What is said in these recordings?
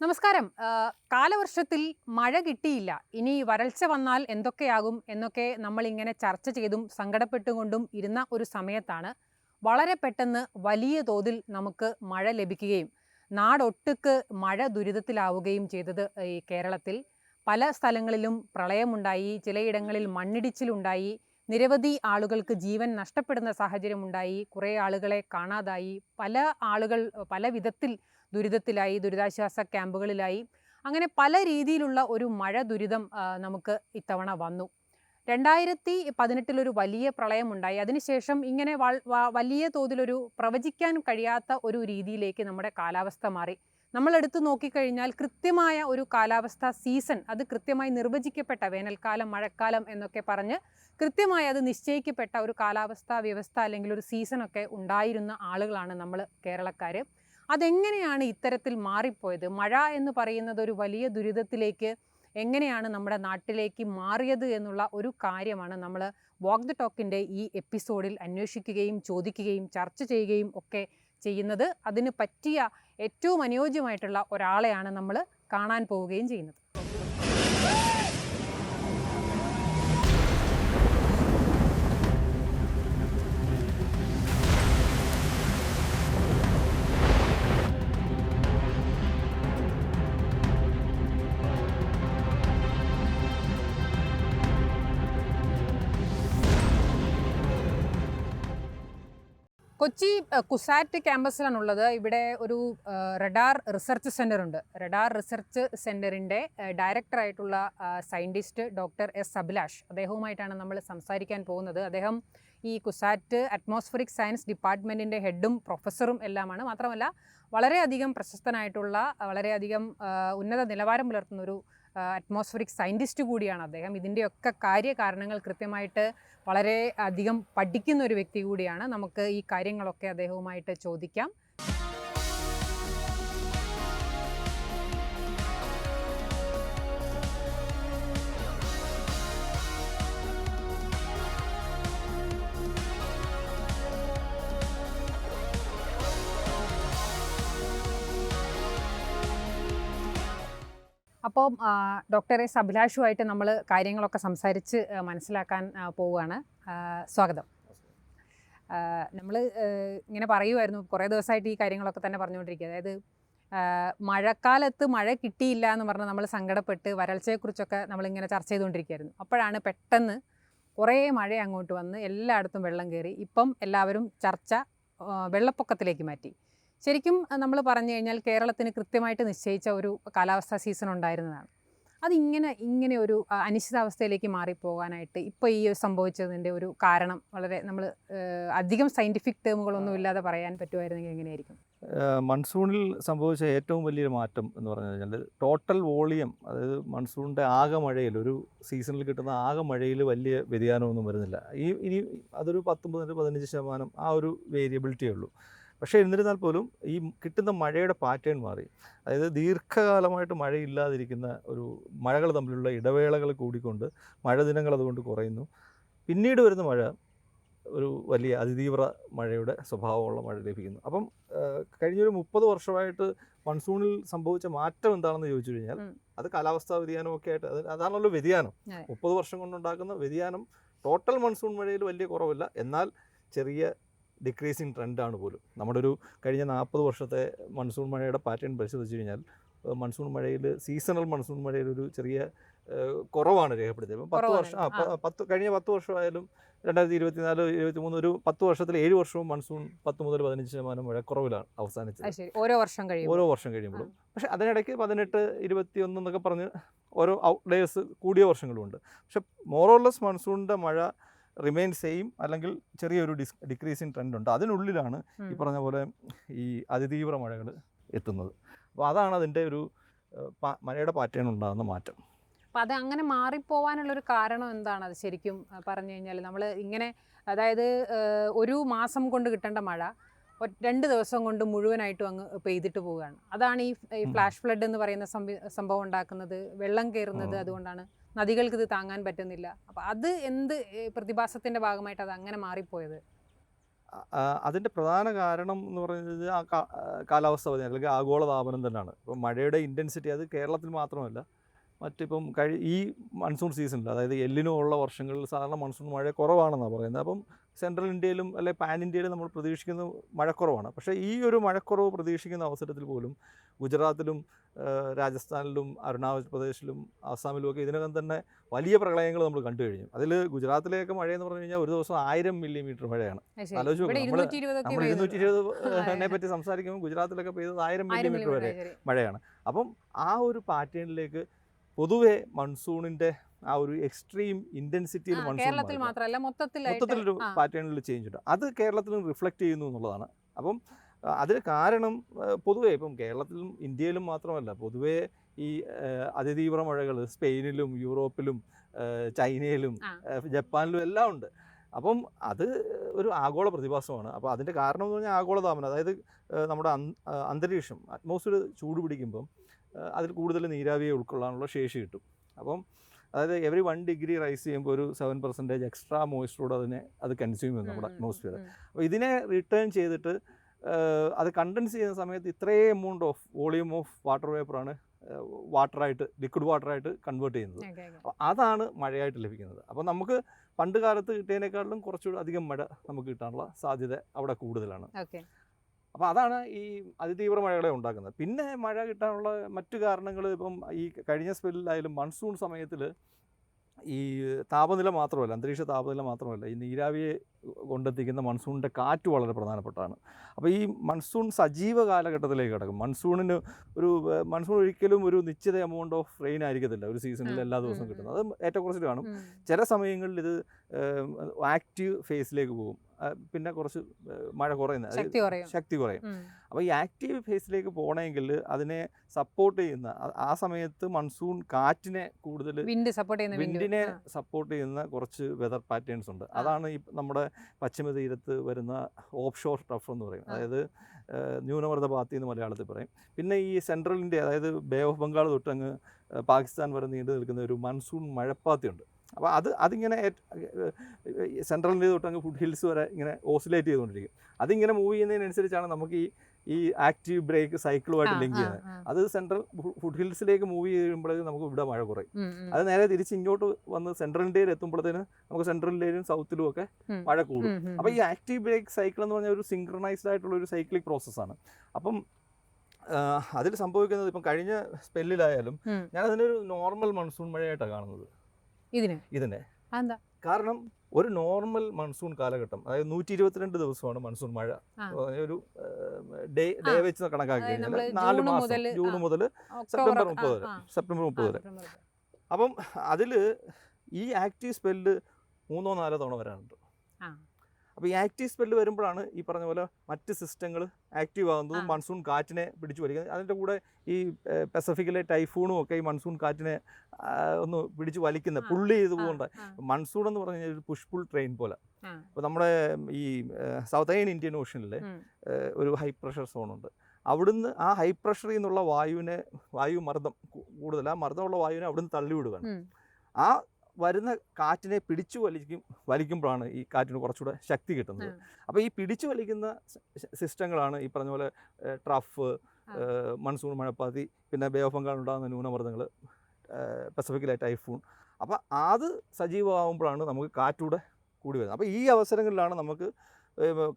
നമസ്കാരം. കാലവർഷത്തിൽ മഴ കിട്ടിയില്ല. ഇനി വരൾച്ച വന്നാൽ എന്തൊക്കെയാകും എന്നൊക്കെ നമ്മളിങ്ങനെ ചർച്ച ചെയ്തും സങ്കടപ്പെട്ടുകൊണ്ടും ഇരുന്ന ഒരു സമയത്താണ് വളരെ പെട്ടെന്ന് വലിയ തോതിൽ നമുക്ക് മഴ ലഭിക്കുകയും നാടൊട്ടുക്ക് മഴ ദുരിതത്തിലാവുകയും ചെയ്തത് ഈ കേരളത്തിൽ. പല സ്ഥലങ്ങളിലും പ്രളയമുണ്ടായി, ചിലയിടങ്ങളിൽ മണ്ണിടിച്ചിലുണ്ടായി, നിരവധി ആളുകൾക്ക് ജീവൻ നഷ്ടപ്പെടുന്ന സാഹചര്യമുണ്ടായി, കുറേ ആളുകളെ കാണാതായി, പല ആളുകൾ പല വിധത്തിൽ ദുരിതത്തിലായി, ദുരിതാശ്വാസ ക്യാമ്പുകളിലായി. അങ്ങനെ പല രീതിയിലുള്ള ഒരു മഴ ദുരിതം നമുക്ക് ഇത്തവണ വന്നു. 2018 ഒരു വലിയ പ്രളയമുണ്ടായി. അതിനുശേഷം ഇങ്ങനെ വലിയ തോതിലൊരു പ്രവചിക്കാൻ കഴിയാത്ത ഒരു രീതിയിലേക്ക് നമ്മുടെ കാലാവസ്ഥ മാറി. നമ്മൾ എടുത്തു നോക്കിക്കഴിഞ്ഞാൽ കൃത്യമായ ഒരു കാലാവസ്ഥ സീസൺ, അത് കൃത്യമായി നിർവചിക്കപ്പെട്ട വേനൽക്കാലം, മഴക്കാലം എന്നൊക്കെ പറഞ്ഞ് കൃത്യമായി അത് നിശ്ചയിക്കപ്പെട്ട ഒരു കാലാവസ്ഥ വ്യവസ്ഥ അല്ലെങ്കിൽ ഒരു സീസണൊക്കെ ഉണ്ടായിരുന്ന ആളുകളാണ് നമ്മൾ കേരളക്കാർ. അതെങ്ങനെയാണ് ഇത്തരത്തിൽ മാറിപ്പോയത്? മഴ എന്ന് പറയുന്നത് ഒരു വലിയ ദുരിതത്തിലേക്ക് എങ്ങനെയാണ് നമ്മുടെ നാട്ടിലേക്ക് മാറിയത് എന്നുള്ള ഒരു കാര്യമാണ് നമ്മൾ വാക്ക് ദ ടോക്കിൻ്റെ ഈ എപ്പിസോഡിൽ അന്വേഷിക്കുകയും ചോദിക്കുകയും ചർച്ച ചെയ്യുകയും ഒക്കെ ചെയ്യുന്നത്. അതിന് പറ്റിയ ഏറ്റവും അനുയോജ്യമായിട്ടുള്ള ഒരാളെയാണ് നമ്മൾ കാണാൻ പോവുകയും ചെയ്യുന്നത്. കൊച്ചി കുസാറ്റ് ക്യാമ്പസിലാണുള്ളത്. ഇവിടെ ഒരു റഡാർ റിസർച്ച് സെൻ്റർ ഉണ്ട്. റഡാർ റിസർച്ച് സെൻ്ററിൻ്റെ ഡയറക്ടറായിട്ടുള്ള സയൻറ്റിസ്റ്റ് ഡോക്ടർ എസ് അഭിലാഷ്, അദ്ദേഹവുമായിട്ടാണ് നമ്മൾ സംസാരിക്കാൻ പോകുന്നത്. അദ്ദേഹം ഈ കുസാറ്റ് അറ്റ്മോസ്ഫറിക് സയൻസ് ഡിപ്പാർട്ട്മെൻറ്റിൻ്റെ ഹെഡും പ്രൊഫസറും എല്ലാമാണ്. മാത്രമല്ല വളരെയധികം പ്രശസ്തനായിട്ടുള്ള, വളരെയധികം ഉന്നത നിലവാരം പുലർത്തുന്ന ഒരു അറ്റ്മോസ്ഫറിക് സയൻറ്റിസ്റ്റ് കൂടിയാണ് അദ്ദേഹം. ഇതിൻ്റെയൊക്കെ കാര്യകാരണങ്ങൾ കൃത്യമായിട്ട് വളരെ അധികം പഠിക്കുന്ന ഒരു വ്യക്തി കൂടിയാണ്. നമുക്ക് ഈ കാര്യങ്ങളൊക്കെ അദ്ദേഹവുമായിട്ട് ചോദിക്കാം. അപ്പോൾ ഡോക്ടർ എസ് അഭിലാഷുമായിട്ട് നമ്മൾ കാര്യങ്ങളൊക്കെ സംസാരിച്ച് മനസ്സിലാക്കാൻ പോവുകയാണ്. സ്വാഗതം. നമ്മൾ ഇങ്ങനെ പറയുമായിരുന്നു, കുറേ ദിവസമായിട്ട് ഈ കാര്യങ്ങളൊക്കെ തന്നെ പറഞ്ഞുകൊണ്ടിരിക്കുക. അതായത് മഴക്കാലത്ത് മഴ കിട്ടിയില്ല എന്ന് പറഞ്ഞാൽ നമ്മൾ സങ്കടപ്പെട്ട് വരൾച്ചയെക്കുറിച്ചൊക്കെ നമ്മളിങ്ങനെ ചർച്ച ചെയ്തുകൊണ്ടിരിക്കുകയായിരുന്നു. അപ്പോഴാണ് പെട്ടെന്ന് കുറേ മഴ അങ്ങോട്ട് വന്ന് എല്ലായിടത്തും വെള്ളം കയറി. ഇപ്പം എല്ലാവരും ചർച്ച വെള്ളപ്പൊക്കത്തിലേക്ക് മാറ്റി. ശരിക്കും നമ്മൾ പറഞ്ഞു കഴിഞ്ഞാൽ കേരളത്തിന് കൃത്യമായിട്ട് നിശ്ചയിച്ച ഒരു കാലാവസ്ഥാ സീസൺ ഉണ്ടായിരുന്നതാണ്. ഇങ്ങനെ ഒരു അനിശ്ചിതാവസ്ഥയിലേക്ക് മാറിപ്പോകാനായിട്ട് ഇപ്പോൾ ഈ സംഭവിച്ചതിൻ്റെ ഒരു കാരണം വളരെ നമ്മൾ അധികം സയൻറ്റിഫിക് ടേമുകളൊന്നും ഇല്ലാതെ പറയാൻ പറ്റുമായിരുന്നെങ്കിൽ എങ്ങനെയായിരിക്കും? മൺസൂണിൽ സംഭവിച്ച ഏറ്റവും വലിയൊരു മാറ്റം എന്ന് പറഞ്ഞു കഴിഞ്ഞാൽ ടോട്ടൽ വോളിയം, അതായത് മൺസൂണിൻ്റെ ആകെ മഴയിൽ, ഒരു സീസണിൽ കിട്ടുന്ന ആകെ മഴയിൽ വലിയ വ്യതിയാനമൊന്നും വരുന്നില്ല. ഇനി അതൊരു 10-15% ആ ഒരു വേരിയബിലിറ്റിയേ ഉള്ളൂ. പക്ഷേ എന്നിരുന്നാൽ പോലും ഈ കിട്ടുന്ന മഴയുടെ പാറ്റേൺ മാറി. അതായത് ദീർഘകാലമായിട്ട് മഴയില്ലാതിരിക്കുന്ന ഒരു മഴകൾ തമ്മിലുള്ള ഇടവേളകൾ കൂടിക്കൊണ്ട് മഴ ദിനങ്ങൾ അതുകൊണ്ട് കുറയുന്നു. പിന്നീട് വരുന്ന മഴ ഒരു വലിയ അതിതീവ്ര മഴയുടെ സ്വഭാവമുള്ള മഴ ലഭിക്കുന്നു. അപ്പം കഴിഞ്ഞൊരു 30 വർഷമായിട്ട് മൺസൂണിൽ സംഭവിച്ച മാറ്റം എന്താണെന്ന് ചോദിച്ചു കഴിഞ്ഞാൽ അത് കാലാവസ്ഥാ വ്യതിയാനമൊക്കെ ആയിട്ട് അതാണല്ലോ വ്യതിയാനം. 30 വർഷം കൊണ്ടുണ്ടാക്കുന്ന വ്യതിയാനം. ടോട്ടൽ മൺസൂൺ മഴയിൽ വലിയ കുറവില്ല, എന്നാൽ ചെറിയ ഡിക്രീസിങ് ട്രെൻഡാണ് പോലും. നമ്മുടെ ഒരു കഴിഞ്ഞ 40 വർഷത്തെ മൺസൂൺ മഴയുടെ പാറ്റേൺ പരിശോധിച്ച് കഴിഞ്ഞാൽ മൺസൂൺ മഴയിൽ, സീസണൽ മൺസൂൺ മഴയിൽ ഒരു ചെറിയ കുറവാണ് രേഖപ്പെടുത്തിയത്. 10 വർഷം കഴിഞ്ഞ 10 വർഷമായാലും 2024-23 ഒരു 10 വർഷത്തിൽ 7 വർഷവും മൺസൂൺ 10-15% മഴക്കുറവിലാണ് അവസാനിച്ചത് ഓരോ വർഷം കഴിയുമ്പോഴും. പക്ഷേ അതിനിടയ്ക്ക് 18, 21 എന്നൊക്കെ പറഞ്ഞ് ഓരോ ഔട്ട്ലേഴ്സ് കൂടിയ വർഷങ്ങളുമുണ്ട്. പക്ഷെ മോറോർലെസ് മൺസൂണിൻ്റെ മഴ റിമെയിൻ സെയിം, അല്ലെങ്കിൽ ചെറിയൊരു ഡിക്രീസിങ് ട്രെൻഡുണ്ട്. അതിനുള്ളിലാണ് ഈ പറഞ്ഞ പോലെ ഈ അതിതീവ്ര മഴകൾ എത്തുന്നത്. അപ്പോൾ അതാണ് അതിൻ്റെ ഒരു മഴയുടെ പാറ്റേൺ ഉണ്ടാകുന്ന മാറ്റം. അപ്പോൾ അത് അങ്ങനെ മാറിപ്പോവാനുള്ളൊരു കാരണം എന്താണ്? അത് ശരിക്കും പറഞ്ഞു കഴിഞ്ഞാൽ നമ്മൾ ഇങ്ങനെ, അതായത് ഒരു മാസം കൊണ്ട് കിട്ടേണ്ട മഴ 2 ദിവസം കൊണ്ട് മുഴുവനായിട്ടും അങ്ങ് പെയ്തിട്ട് പോവുകയാണ്. അതാണ് ഈ ഫ്ലാഷ് ഫ്ലഡ് എന്ന് പറയുന്ന സംഭവം ഉണ്ടാക്കുന്നത്. വെള്ളം കയറുന്നത് അതുകൊണ്ടാണ്. നദികൾക്ക് ഇത് താങ്ങാൻ പറ്റുന്നില്ല. അപ്പോൾ അത് എന്ത് പ്രതിഭാസത്തിൻ്റെ ഭാഗമായിട്ട് അത് അങ്ങനെ മാറിപ്പോയത്? അതിൻ്റെ പ്രധാന കാരണം എന്ന് പറയുന്നത് കാലാവസ്ഥ വ്യതിയാനം അല്ലെങ്കിൽ ആഗോളതാപനം തന്നെയാണ്. ഇപ്പം മഴയുടെ ഇൻറ്റൻസിറ്റി അത് കേരളത്തിൽ മാത്രമല്ല, മറ്റിപ്പം ഈ മൺസൂൺ സീസണിൽ, അതായത് എല്ലിനോ ഉള്ള വർഷങ്ങളിൽ സാധാരണ മൺസൂൺ മഴ കുറവാണെന്നാണ് പറയുന്നത്. അപ്പം സെൻട്രൽ ഇന്ത്യയിലും അല്ലെങ്കിൽ പാൻ ഇന്ത്യയിലും നമ്മൾ പ്രതീക്ഷിക്കുന്ന മഴക്കുറവാണ്. പക്ഷേ ഈ ഒരു മഴക്കുറവ് പ്രതീക്ഷിക്കുന്ന അവസരത്തിൽ പോലും ഗുജറാത്തിലും രാജസ്ഥാനിലും അരുണാചൽ പ്രദേശിലും ആസാമിലും ഇതിനകം തന്നെ വലിയ പ്രളയങ്ങൾ നമ്മൾ കണ്ടു കഴിഞ്ഞു. അതിൽ ഗുജറാത്തിലെയൊക്കെ മഴയെന്ന് പറഞ്ഞു കഴിഞ്ഞാൽ ഒരു ദിവസം 1000 മില്ലിമീറ്റർ മഴയാണ്. ആലോചിച്ച് നോക്കുക, നമ്മൾ 220 പറ്റി സംസാരിക്കുമ്പോൾ ഗുജറാത്തിലൊക്കെ പെയ്തത് 1000 മില്ലിമീറ്റർ വരെ മഴയാണ്. അപ്പം ആ ഒരു പാറ്റേണിലേക്ക് പൊതുവെ മൺസൂണിൻ്റെ ആ ഒരു എക്സ്ട്രീം ഇൻറ്റൻസിറ്റിയിൽ മൊത്തത്തിലൊരു പാറ്റേണിൽ ചേഞ്ച് ഉണ്ട്. അത് കേരളത്തിലും റിഫ്ലക്റ്റ് ചെയ്യുന്നു എന്നുള്ളതാണ്. അപ്പം അതിന് കാരണം പൊതുവേ ഇപ്പം കേരളത്തിലും ഇന്ത്യയിലും മാത്രമല്ല, പൊതുവേ ഈ അതിതീവ്ര മഴകൾ സ്പെയിനിലും യൂറോപ്പിലും ചൈനയിലും ജപ്പാനിലും എല്ലാം ഉണ്ട്. അപ്പം അത് ഒരു ആഗോള പ്രതിഭാസമാണ്. അപ്പോൾ അതിൻ്റെ കാരണം എന്ന് പറഞ്ഞാൽ ആഗോളതാപനം, അതായത് നമ്മുടെ അന്തരീക്ഷം അറ്റ്മോസ്ഫിയർ ചൂട് പിടിക്കുമ്പം അതിൽ കൂടുതൽ നീരാവിയെ ഉൾക്കൊള്ളാനുള്ള ശേഷി കിട്ടും. അപ്പം അതായത് എവറി 1 ഡിഗ്രി റൈസ് ചെയ്യുമ്പോൾ ഒരു 7% എക്സ്ട്രാ മോയ്സ്ചറോട് അത് കൺസ്യൂം ചെയ്യും നമ്മുടെ അറ്റ്മോസ്ഫിയർ. അപ്പോൾ ഇതിനെ റിട്ടേൺ ചെയ്തിട്ട് അത് കണ്ടൻസ് ചെയ്യുന്ന സമയത്ത് ഇത്രയും amount of volume of water വേപ്പറാണ് ലിക്വിഡ് വാട്ടറായിട്ട് കൺവേർട്ട് ചെയ്യുന്നത്. അപ്പോൾ അതാണ് മഴയായിട്ട് ലഭിക്കുന്നത്. അപ്പോൾ നമുക്ക് പണ്ട് കാലത്ത് കിട്ടിയതിനേക്കാളും കുറച്ചുകൂടി അധികം മഴ നമുക്ക് കിട്ടാനുള്ള സാധ്യത അവിടെ കൂടുതലാണ്. അപ്പോൾ അതാണ് ഈ അതിതീവ്ര മഴകളെ ഉണ്ടാക്കുന്നത്. പിന്നെ മഴ കിട്ടാനുള്ള മറ്റു കാരണങ്ങൾ ഇപ്പം ഈ കഴിഞ്ഞ സ്പെല്ലിലായാലും മൺസൂൺ സമയത്തിൽ ഈ താപനില മാത്രമല്ല, അന്തരീക്ഷ താപനില മാത്രമല്ല, ഈ നീരാവിയെ കൊണ്ടെത്തിക്കുന്ന മൺസൂണിൻ്റെ കാറ്റ് വളരെ പ്രധാനപ്പെട്ടതാണ്. അപ്പോൾ ഈ മൺസൂൺ സജീവ കാലഘട്ടത്തിലേക്ക് കിടക്കും. മൺസൂൺ ഒരിക്കലും ഒരു നിശ്ചിത എമൗണ്ട് ഓഫ് റെയിൻ ആയിരിക്കത്തില്ല ഒരു സീസണിൽ എല്ലാ ദിവസവും കിട്ടുന്നത്. അത് ഏറ്റക്കുറച്ചിൽ കാണും. ചില സമയങ്ങളിൽ ഇത് ആക്റ്റീവ് ഫേസിലേക്ക് പോകും, പിന്നെ കുറച്ച് മഴ കുറയുന്ന ശക്തി കുറയും. അപ്പോൾ ഈ ആക്റ്റീവ് ഫേസിലേക്ക് പോകണമെങ്കിൽ അതിനെ സപ്പോർട്ട് ചെയ്യുന്ന ആ സമയത്ത് മൺസൂൺ കാറ്റിനെ കൂടുതൽ വിൻഡിനെ സപ്പോർട്ട് ചെയ്യുന്ന കുറച്ച് വെതർ പാറ്റേൺസ് ഉണ്ട്. അതാണ് ഈ നമ്മുടെ പശ്ചിമ തീരത്ത് വരുന്ന ഓഫ് ഷോർ ടഫ് എന്ന് പറയും, അതായത് ന്യൂനമർദ്ദ പാത്തി എന്ന് മലയാളത്തിൽ പറയും. പിന്നെ ഈ സെൻട്രൽ ഇന്ത്യ, അതായത് ബേ ഓഫ് ബംഗാൾ തൊട്ടങ്ങ് പാകിസ്ഥാൻ വരെ നീണ്ടു നിൽക്കുന്ന ഒരു മൺസൂൺ മഴപ്പാത്തിയുണ്ട്. അപ്പോൾ അതിങ്ങനെ സെൻട്രൽ ഇന്ത്യ തൊട്ടങ്ങ് ഫുഡ് ഹിൽസ് വരെ ഇങ്ങനെ ഓസിലേറ്റ് ചെയ്തുകൊണ്ടിരിക്കും. അതിങ്ങനെ മൂവ് ചെയ്യുന്നതിനനുസരിച്ചാണ് നമുക്ക് ഈ ആക്റ്റീവ് ബ്രേക്ക് സൈക്കിളുമായിട്ട് ലിങ്ക് ചെയ്യുന്നത്. അത് സെൻട്രൽ ഫുഡ് ഹിൽസിലേക്ക് മൂവ് ചെയ്യുമ്പോഴേക്കും നമുക്ക് ഇവിടെ മഴ കുറയും. അത് നേരെ തിരിച്ച് ഇങ്ങോട്ട് വന്ന് സെൻട്രൽ ഇന്ത്യയിൽ എത്തുമ്പോഴത്തേന് നമുക്ക് സെൻട്രൽ ഇന്ത്യയിലും സൗത്തിലും ഒക്കെ മഴ കൂടും. അപ്പോൾ ഈ ആക്റ്റീവ് ബ്രേക്ക് സൈക്കിൾ എന്ന് പറഞ്ഞാൽ ഒരു സിങ്ക്രണൈസ്ഡ് ആയിട്ടുള്ള ഒരു സൈക്ലിക് പ്രോസസ്സാണ്. അപ്പം അതിൽ സംഭവിക്കുന്നത് ഇപ്പം കഴിഞ്ഞ സ്പെല്ലിലായാലും ഞാൻ അതിനൊരു നോർമൽ മൺസൂൺ മഴയായിട്ടാണ് കാണുന്നത് ഇതിനെ. കാരണം ഒരു നോർമൽ മൺസൂൺ കാലഘട്ടം, അതായത് 122 ദിവസമാണ് മൺസൂൺ മഴ. ഒരു ഡേ വെച്ച് കണക്കാക്കി കഴിഞ്ഞാൽ 4 മാസം, ജൂൺ മുതൽ സെപ്റ്റംബർ 30 വരെ. അപ്പം അതിൽ ഈ ആക്റ്റീവ് സ്പെല്ല് 3-4 തവണ വരാനുണ്ട്. അപ്പോൾ ഈ ആക്റ്റീവ് സ്പെല്ല് വരുമ്പോഴാണ് ഈ പറഞ്ഞ പോലെ മറ്റ് സിസ്റ്റങ്ങൾ ആക്റ്റീവ് ആകുന്നതും മൺസൂൺ കാറ്റിനെ പിടിച്ചു വലിക്കുന്നത്. അതിൻ്റെ കൂടെ ഈ പസഫിക്കിലെ ടൈഫൂണും ഒക്കെ ഈ മൺസൂൺ കാറ്റിനെ ഒന്ന് പിടിച്ചു വലിക്കുന്ന പുള്ളി ചെയ്തുകൊണ്ട് മൺസൂൺ എന്ന് പറഞ്ഞു കഴിഞ്ഞാൽ ഒരു പുഷ് പുൾ ട്രെയിൻ പോലെ. അപ്പോൾ നമ്മുടെ ഈ സൗത്തേൺ ഇന്ത്യൻ ഓഷ്യനിലെ ഒരു ഹൈ പ്രഷർ സോണുണ്ട്. അവിടുന്ന് ആ ഹൈ പ്രഷറിൽ നിന്നുള്ള വായു മർദ്ദം കൂടുതൽ, ആ മർദ്ദമുള്ള വായുവിനെ അവിടുന്ന് തള്ളിവിടുകയാണ്. ആ വരുന്ന കാറ്റിനെ പിടിച്ചു വലിക്കുമ്പോഴാണ് ഈ കാറ്റിന് കുറച്ചുകൂടെ ശക്തി കിട്ടുന്നത്. അപ്പോൾ ഈ പിടിച്ചു വലിക്കുന്ന സിസ്റ്റങ്ങളാണ് ഈ പറഞ്ഞ പോലെ ട്രഫ്, മൺസൂൺ മഴപ്പാത്തി, പിന്നെ ബേ ഓഫ് ബംഗാൾ ഉണ്ടാകുന്ന ന്യൂനമർദ്ദങ്ങൾ, പസഫിക്കിലെ ടൈഫൂൺ. അപ്പോൾ അത് സജീവമാകുമ്പോഴാണ് നമുക്ക് കാറ്റൂടെ കൂടി വരുന്നത്. അപ്പോൾ ഈ അവസരങ്ങളിലാണ് നമുക്ക്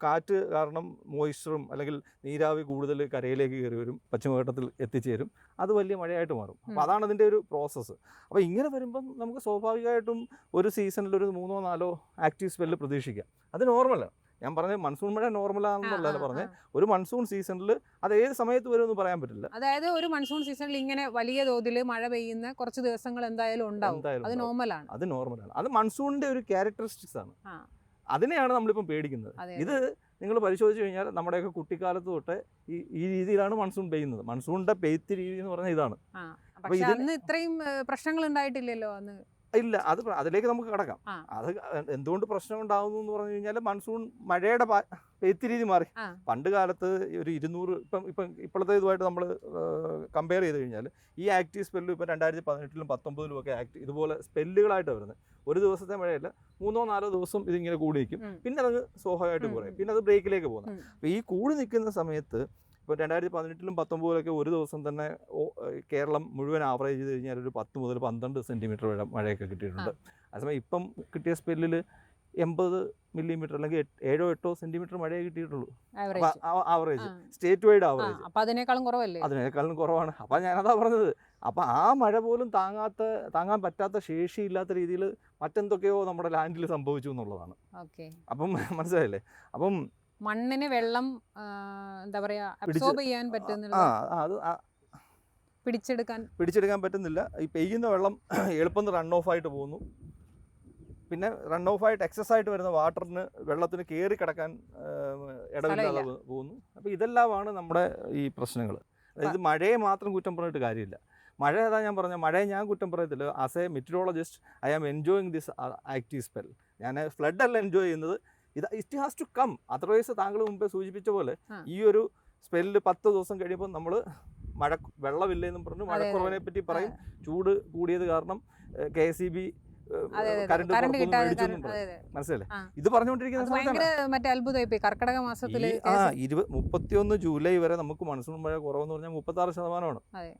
കാറ്റ് കാരണം മോയ്സ്ചറും അല്ലെങ്കിൽ നീരാവി കൂടുതൽ കരയിലേക്ക് കയറി വരും, പശ്ചിമഘട്ടത്തിൽ എത്തിച്ചേരും, അത് വലിയ മഴയായിട്ട് മാറും. അപ്പോൾ അതാണ് അതിൻ്റെ ഒരു പ്രോസസ്സ്. അപ്പോൾ ഇങ്ങനെ വരുമ്പം നമുക്ക് സ്വാഭാവികമായിട്ടും ഒരു സീസണിൽ ഒരു 3-4 ആക്റ്റീവ് സ്പെല്ല് പ്രതീക്ഷിക്കാം. അത് നോർമലാണ്. ഞാൻ പറഞ്ഞത് മൺസൂൺ മഴ നോർമലാണെന്നല്ല പറഞ്ഞത്. ഒരു മൺസൂൺ സീസണിൽ അത് ഏത് സമയത്ത് വരുമെന്ന് പറയാൻ പറ്റില്ല. അതായത് ഒരു മൺസൂൺ സീസണിൽ ഇങ്ങനെ വലിയ തോതിൽ മഴ പെയ്യുന്ന കുറച്ച് ദിവസങ്ങൾ എന്തായാലും ഉണ്ടാവും. അത് നോർമലാണ്. അത് മൺസൂണിൻ്റെ ഒരു ക്യാരക്ടറിസ്റ്റിക്സ് ആണ്. അതിനെയാണ് നമ്മളിപ്പം പേടിക്കുന്നത്. ഇത് നിങ്ങൾ പരിശോധിച്ച് കഴിഞ്ഞാൽ നമ്മുടെയൊക്കെ കുട്ടിക്കാലത്ത് തൊട്ട് ഈ രീതിയിലാണ് മൺസൂൺ പെയ്യുന്നത്. മൺസൂണിന്റെ പെയ്ത്ത് രീതി എന്ന് പറഞ്ഞാൽ ഇതാണ്. ഇത്രയും പ്രശ്നങ്ങൾ ഉണ്ടായിട്ടില്ലല്ലോ അന്ന്. ഇല്ല, അതിലേക്ക് നമുക്ക് കടക്കാം. ആ. അത് എന്തുകൊണ്ട് പ്രശ്നം ഉണ്ടാകുന്നു എന്ന് പറഞ്ഞു കഴിഞ്ഞാൽ മൺസൂൺ മഴയുടെ പെയ്ത്ത് രീതി മാറി. ആ. പണ്ട് കാലത്ത് ഒരു 200 ഇപ്പോഴത്തെ ഇതുമായിട്ട് നമ്മൾ കമ്പയർ ചെയ്ത് കഴിഞ്ഞാൽ ഈ ആക്റ്റീവ് സ്പെല്ലും ഇപ്പം 2018-ലും 19-ലും ഒക്കെ ഇതുപോലെ സ്പെല്ലുകളായിട്ട് വരുന്നത്. ഒരു ദിവസത്തെ മഴയല്ല, 3-4 ദിവസം ഇതിങ്ങനെ കൂടി നിൽക്കും, പിന്നെ അത് സ്വാഭാവികമായിട്ട് കുറയും, പിന്നെ അത് ബ്രേക്കിലേക്ക് പോകുന്നത്. അപ്പോൾ ഈ കൂടി നിൽക്കുന്ന സമയത്ത് ഇപ്പോൾ 2018-ലും 19-ലൊക്കെ ഒരു ദിവസം തന്നെ കേരളം മുഴുവൻ ആവറേജ് ചെയ്ത് കഴിഞ്ഞാൽ ഒരു 10 മുതൽ 12 സെൻറ്റിമീറ്റർ മഴയൊക്കെ കിട്ടിയിട്ടുണ്ട്. അതേസമയം ഇപ്പം കിട്ടിയ സ്പെല്ലിൽ 80 മില്ലിമീറ്റർ അല്ലെങ്കിൽ 7-8 സെൻറ്റിമീറ്റർ മഴയെ കിട്ടിയിട്ടുള്ളൂ ആവറേജ്, സ്റ്റേറ്റ് വൈഡ് ആവറേജ്. അപ്പോൾ അതിനേക്കാളും കുറവല്ലേ? അതിനേക്കാളും കുറവാണ്. അപ്പോൾ ഞാനതാ പറഞ്ഞത്, അപ്പോൾ ആ മഴ പോലും താങ്ങാൻ പറ്റാത്ത ശേഷിയില്ലാത്ത രീതിയിൽ മറ്റെന്തൊക്കെയോ നമ്മുടെ ലാൻഡിൽ സംഭവിച്ചു എന്നുള്ളതാണ്. അപ്പം മനസ്സിലായില്ലേ? അപ്പം മണ്ണിന് വെള്ളം എന്താ പറയാ അബ്സോർബ് ചെയ്യാൻ പറ്റുന്നില്ല, പിടിച്ചെടുക്കാൻ പറ്റുന്നില്ല. ഈ പെയ്യുന്ന വെള്ളം എളുപ്പം റൺ ഓഫ് ആയിട്ട് പോകുന്നു. പിന്നെ റൺ ഓഫ് ആയിട്ട് എക്സസ് ആയിട്ട് വരുന്ന വാട്ടറിന് വെള്ളത്തിന് കയറി കിടക്കാൻ ഇടവില്ലാതെ പോകുന്നു. അപ്പോൾ ഇതെല്ലാമാണ് നമ്മുടെ ഈ പ്രശ്നങ്ങൾ. അതായത് മഴയെ മാത്രം കുറ്റം പറഞ്ഞിട്ട് കാര്യമില്ല. മഴ ഏതാ ഞാൻ പറഞ്ഞ മഴയെ ഞാൻ കുറ്റം പറയത്തില്ല. As a meteorologist I am enjoying this active spell. ഞാൻ ഫ്ലഡ് അല്ല എൻജോയ് ചെയ്യുന്നത്, it has to come. Otherwise താങ്കൾ മുമ്പേ സൂചിപ്പിച്ച പോലെ ഈ ഒരു സ്പെല്ലിൽ 10 ദിവസം കഴിയുമ്പോൾ നമ്മൾ വെള്ളമില്ലെന്നും പറഞ്ഞു മഴക്കുറവിനെ പറ്റി പറയും. ചൂട് കൂടിയത് കാരണം KSEB കറണ്ട് മനസ്സിലല്ലേ? ഇത് പറഞ്ഞുകൊണ്ടിരിക്കുന്ന 31 ജൂലൈ വരെ നമുക്ക് മൺസൂൺ മഴ കുറവെന്ന് പറഞ്ഞാൽ 36%.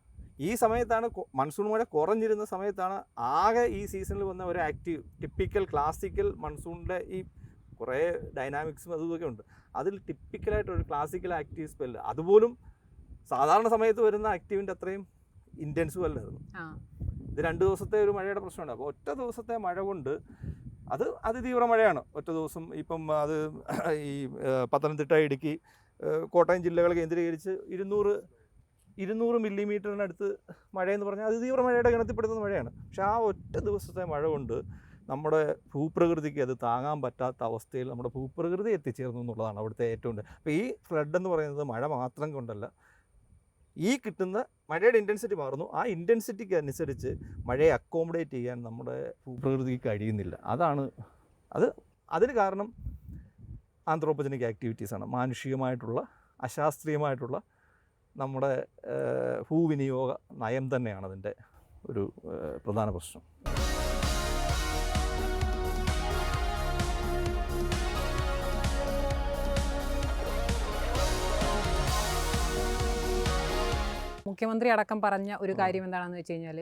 ഈ സമയത്താണ് മൺസൂൺ മഴ കുറഞ്ഞിരുന്ന സമയത്താണ് ആകെ ഈ സീസണിൽ വന്ന ഒരു ആക്റ്റീവ് ടിപ്പിക്കൽ ക്ലാസിക്കൽ മൺസൂണിൻ്റെ ഈ കുറേ ഡൈനാമിക്സും അതുമൊക്കെ ഉണ്ട്. അതിൽ ടിപ്പിക്കലായിട്ടൊരു ക്ലാസിക്കൽ ആക്റ്റീവ് സ്പെല്ല് അതുപോലും സാധാരണ സമയത്ത് വരുന്ന ആക്റ്റീവിൻ്റെ അത്രയും ഇൻറ്റൻസും അല്ലായിരുന്നു. ഇത് 2 ദിവസത്തെ ഒരു മഴയുടെ പ്രശ്നമുണ്ട്. അപ്പോൾ ഒറ്റ ദിവസത്തെ മഴ കൊണ്ട് അത് അതിതീവ്ര മഴയാണ്. ഒറ്റ ദിവസം ഇപ്പം അത് ഈ പത്തനംതിട്ട, ഇടുക്കി, കോട്ടയം ജില്ലകൾ കേന്ദ്രീകരിച്ച് 200 മില്ലിമീറ്ററിനടുത്ത് മഴയെന്ന് പറഞ്ഞാൽ അതിതീവ്ര മഴയുടെ ഗണത്തിൽപ്പെടുത്തുന്ന മഴയാണ്. പക്ഷേ ആ ഒറ്റ ദിവസത്തെ മഴ കൊണ്ട് നമ്മുടെ ഭൂപ്രകൃതിക്ക് അത് താങ്ങാൻ പറ്റാത്ത അവസ്ഥയിൽ നമ്മുടെ ഭൂപ്രകൃതി എത്തിച്ചേർന്നു എന്നുള്ളതാണ് അവിടുത്തെ ഏറ്റവും. അപ്പോൾ ഈ ഫ്ലഡ് എന്ന് പറയുന്നത് മഴ മാത്രം കൊണ്ടല്ല, ഈ കിട്ടുന്ന മഴയുടെ ഇൻറ്റൻസിറ്റി മാറുന്നു. ആ ഇൻറ്റൻസിറ്റിക്ക് അനുസരിച്ച് മഴയെ അക്കോമഡേറ്റ് ചെയ്യാൻ നമ്മുടെ ഭൂപ്രകൃതിക്ക് കഴിയുന്നില്ല. അതിന് കാരണം ആന്ത്രോപ്പജനിക് ആക്ടിവിറ്റീസാണ്. മാനുഷികമായിട്ടുള്ള അശാസ്ത്രീയമായിട്ടുള്ള നമ്മുടെ ഭൂവിനിയോഗ നയം തന്നെയാണ് അതിൻ്റെ ഒരു പ്രധാന പ്രശ്നം. മുഖ്യമന്ത്രി അടക്കം പറഞ്ഞ ഒരു കാര്യം എന്താണെന്ന് വെച്ച് കഴിഞ്ഞാൽ